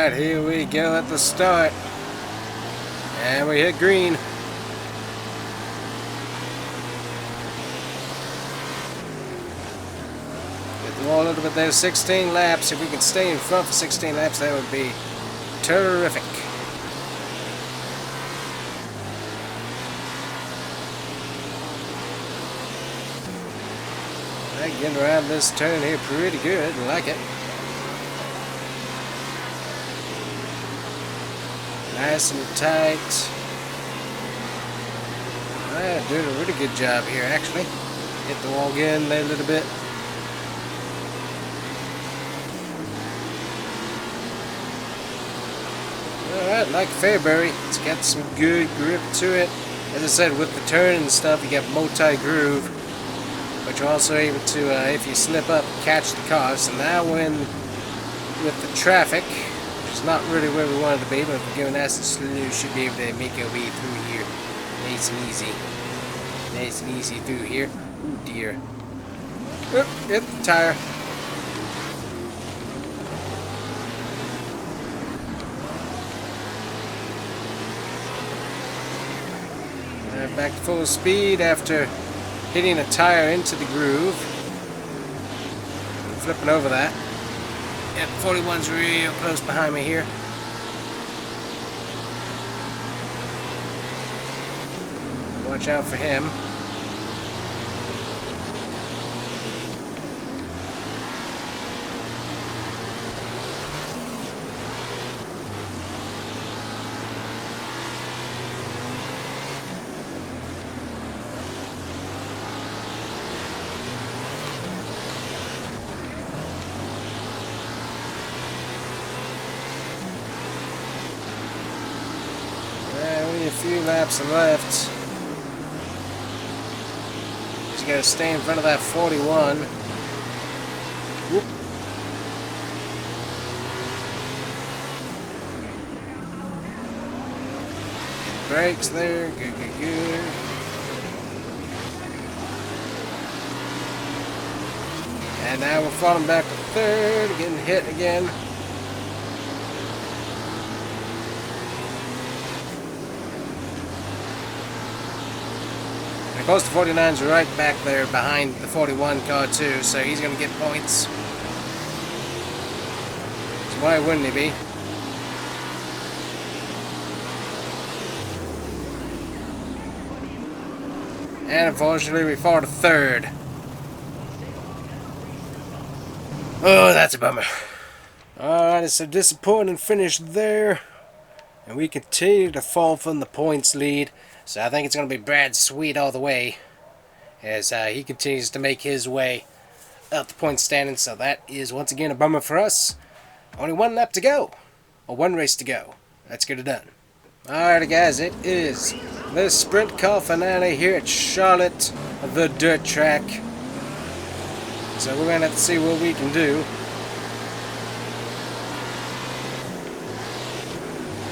Here we go at the start. And we hit green. Get the wall a little bit there. 16 laps. If we can stay in front for 16 laps, that would be terrific. Getting around this turn here pretty good. I like it. Nice and tight. Alright, doing a really good job here actually. Hit the wall again there a little bit. Alright, like Fairbury, it's got some good grip to it. As I said, with the turn and stuff, you get multi-groove, but you're also able to, if you slip up, catch the car. So now when, with the traffic, it's not really where we wanted to be, but if we're going nice and slow, we should be able to make our way through here. Nice and easy. Nice and easy through here. Ooh, dear. Oop, hit the tire. Back to full speed after hitting a tire into the groove. Flipping over that. Yep, 41's real close behind me here. Watch out for him. Only a few laps left. Just gotta stay in front of that 41. Whoop. Brakes there, good, good, good. And now we're falling back to third, getting hit again. And of course the 49's right back there behind the 41 car too, so he's going to get points. So why wouldn't he be? And unfortunately we fall to third. Oh, that's a bummer. Alright, it's a disappointing finish there. And we continue to fall from the points lead. So I think it's going to be Brad Sweet all the way. As he continues to make his way up the point standing. So that is once again a bummer for us. Only one lap to go. Or one race to go. Let's get it done. Alright guys, it is the sprint car finale here at Charlotte, the dirt track. So we're going to have to see what we can do.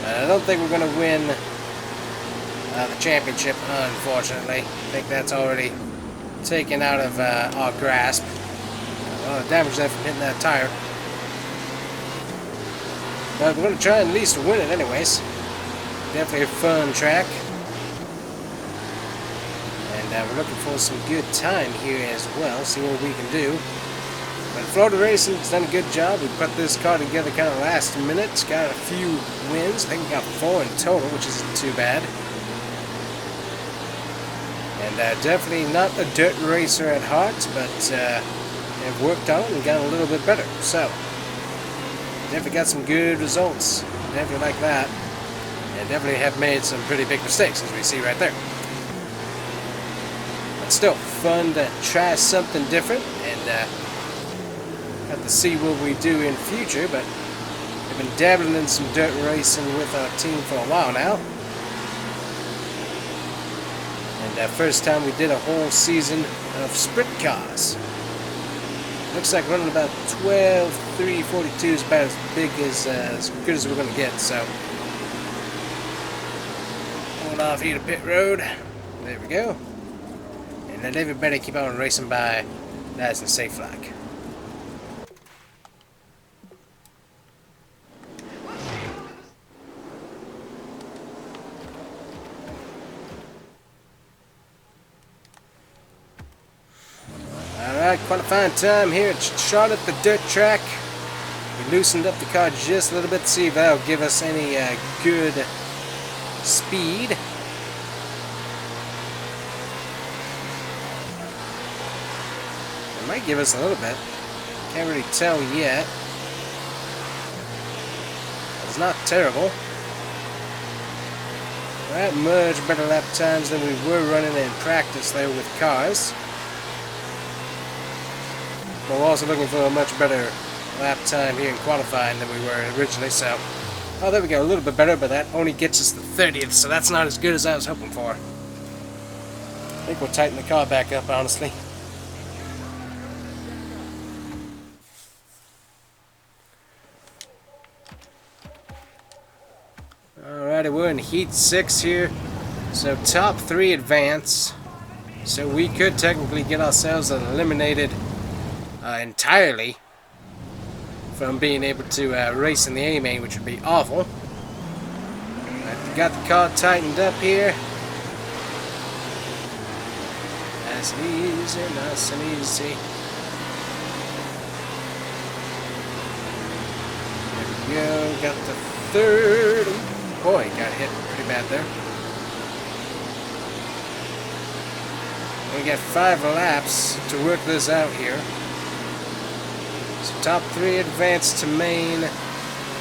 I don't think we're going to win the championship, unfortunately. I think that's already taken out of our grasp. A lot of damage there from hitting that tire. But we're going to try and at least win it anyways. Definitely a fun track. And we're looking for some good time here as well. See what we can do. But Florida Racing's done a good job. We put this car together kind of last minute. It's got a few wins. I think we got 4 in total, which isn't too bad. And definitely not a dirt racer at heart, but have worked on it and gotten a little bit better. So, definitely got some good results. Definitely like that. And definitely have made some pretty big mistakes, as we see right there. But still, fun to try something different, and have to see what we do in future. But we've been dabbling in some dirt racing with our team for a while now. And first time we did a whole season of sprint cars. Looks like running about 12 342 is about as big as good as we're going to get. So hold off here to pit road. There we go. And let everybody keep on racing by nice and safe like. Alright, qualifying time here at Charlotte, the dirt track. We loosened up the car just a little bit to see if that'll give us any good speed. It might give us a little bit. Can't really tell yet. It's not terrible. We're at much better lap times than we were running in practice there with cars. But we're also looking for a much better lap time here in qualifying than we were originally, so... Oh, there we go, a little bit better, but that only gets us the 30th, so that's not as good as I was hoping for. I think we'll tighten the car back up, honestly. Alrighty, we're in Heat 6 here, so top 3 advance. So we could technically get ourselves eliminated entirely from being able to race in the A-main, which would be awful. Got the car tightened up here. Nice and easy, nice and easy. There we go, got the third. Ooh, boy, got hit pretty bad there. We got 5 laps to work this out here. So top 3 advance to main.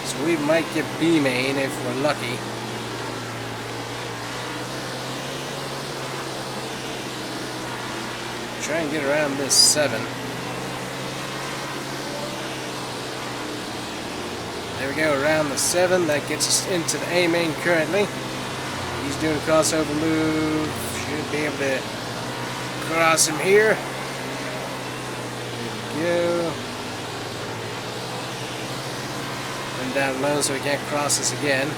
So we might get B main if we're lucky. Try and get around this 7. There we go, around the 7. That gets us into the A main currently. He's doing a crossover move. Should be able to cross him here. There we go. And down low so he can't cross us again.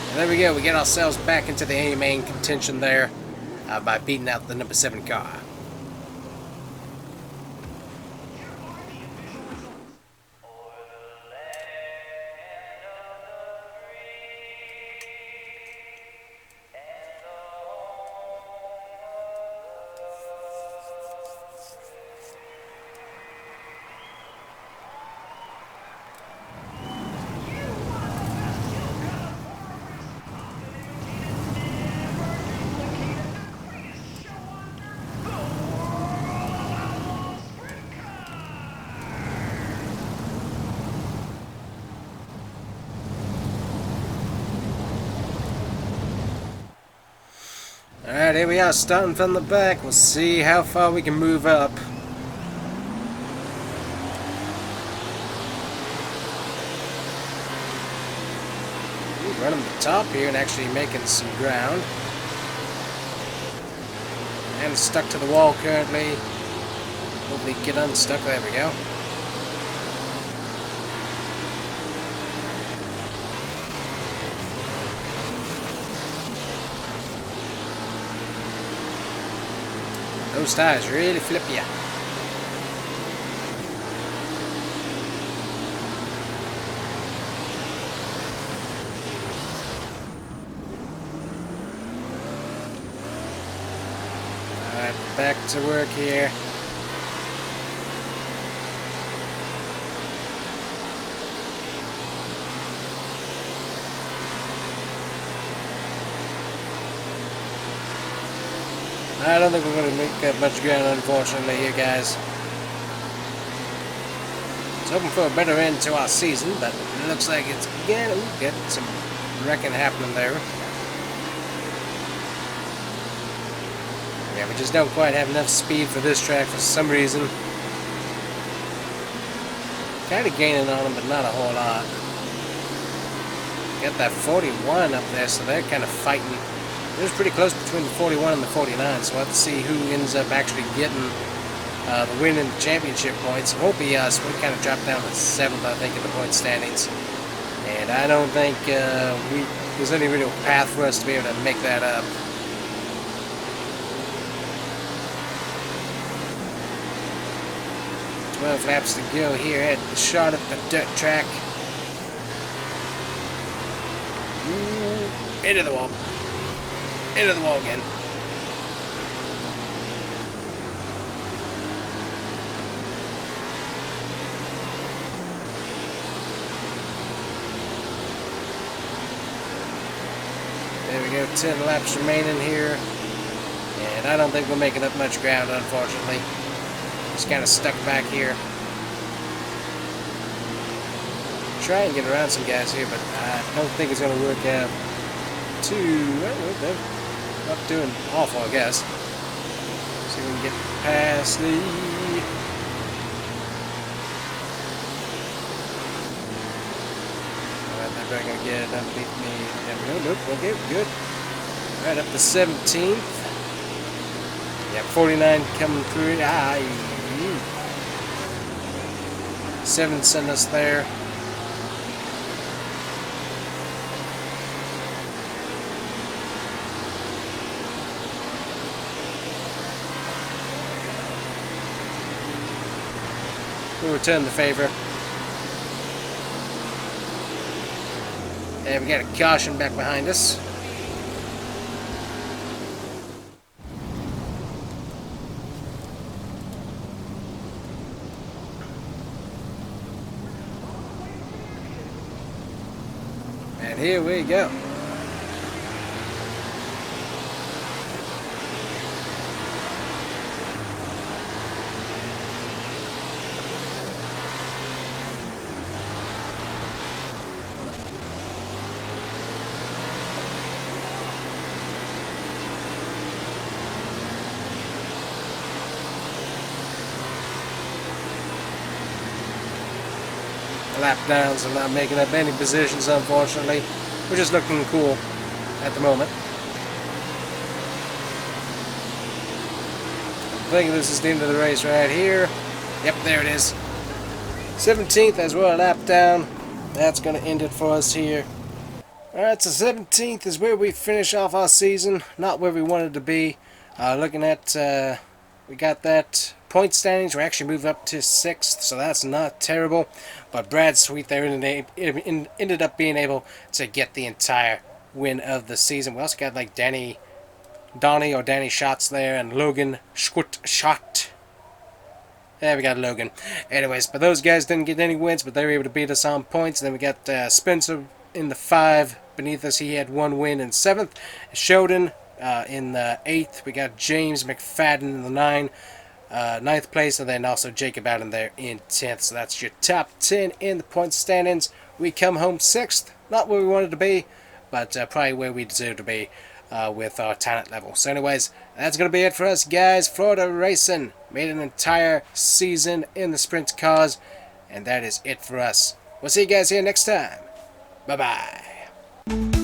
And there we go, we get ourselves back into the A main contention there by beating out the number 7 car. Alright, here we are, starting from the back. We'll see how far we can move up. Ooh, running the top here and actually making some ground. And stuck to the wall currently. Hopefully get unstuck. There we go. Those tires really flip ya. Alright, back to work here. I don't think we're going to make that much ground, unfortunately, here, guys. I was hoping for a better end to our season, but it looks like it's going to get some wrecking happening there. Yeah, we just don't quite have enough speed for this track for some reason. Kind of gaining on them, but not a whole lot. Got that 41 up there, so they're kind of fighting. It was pretty close between the 41 and the 49, so we'll have to see who ends up actually getting the win in the championship points. It won't be us. We kind of dropped down to 7th, I think, in the point standings. And I don't think there's any real path for us to be able to make that up. Well, 12 laps to go here at the shot at the dirt track. Ooh, into the wall. Into the wall again. There we go, 10 laps remaining here. And I don't think we're making up much ground, unfortunately. Just kind of stuck back here. Try and get around some guys here, but I don't think it's going to work out too... Not doing awful, I guess. See if we can get past the... Alright, they're probably going to get it underneath me. There we go. Nope, okay, good. Right up to 17th. Yeah, 49 coming through. 7 sent us there. We'll return the favor. And we got a caution back behind us. And here we go. Lap downs are not making up any positions, unfortunately. We're just looking cool at the moment. I think this is the end of the race right here. Yep, there it is. 17th as well, a lap down. That's going to end it for us here. Alright, so 17th is where we finish off our season. Not where we wanted to be. Looking at, we got that point standings. We're actually moved up to 6th, so that's not terrible. But Brad Sweet there ended up being able to get the entire win of the season. We also got like Donnie Shots there, and Logan Shot. Yeah, we got Logan. Anyways, but those guys didn't get any wins, but they were able to beat us on points. And then we got Spencer in the 5 beneath us. He had 1 win in 7th. Sheldon in the 8th. We got James McFadden in the 9th place, and then also Jacob Allen there in 10th. So that's your top 10 in the point standings. We come home 6th. Not where we wanted to be, but probably where we deserve to be with our talent level. So anyways, that's going to be it for us, guys. Florida Racing made an entire season in the sprint cars, and that is it for us. We'll see you guys here next time. Bye-bye.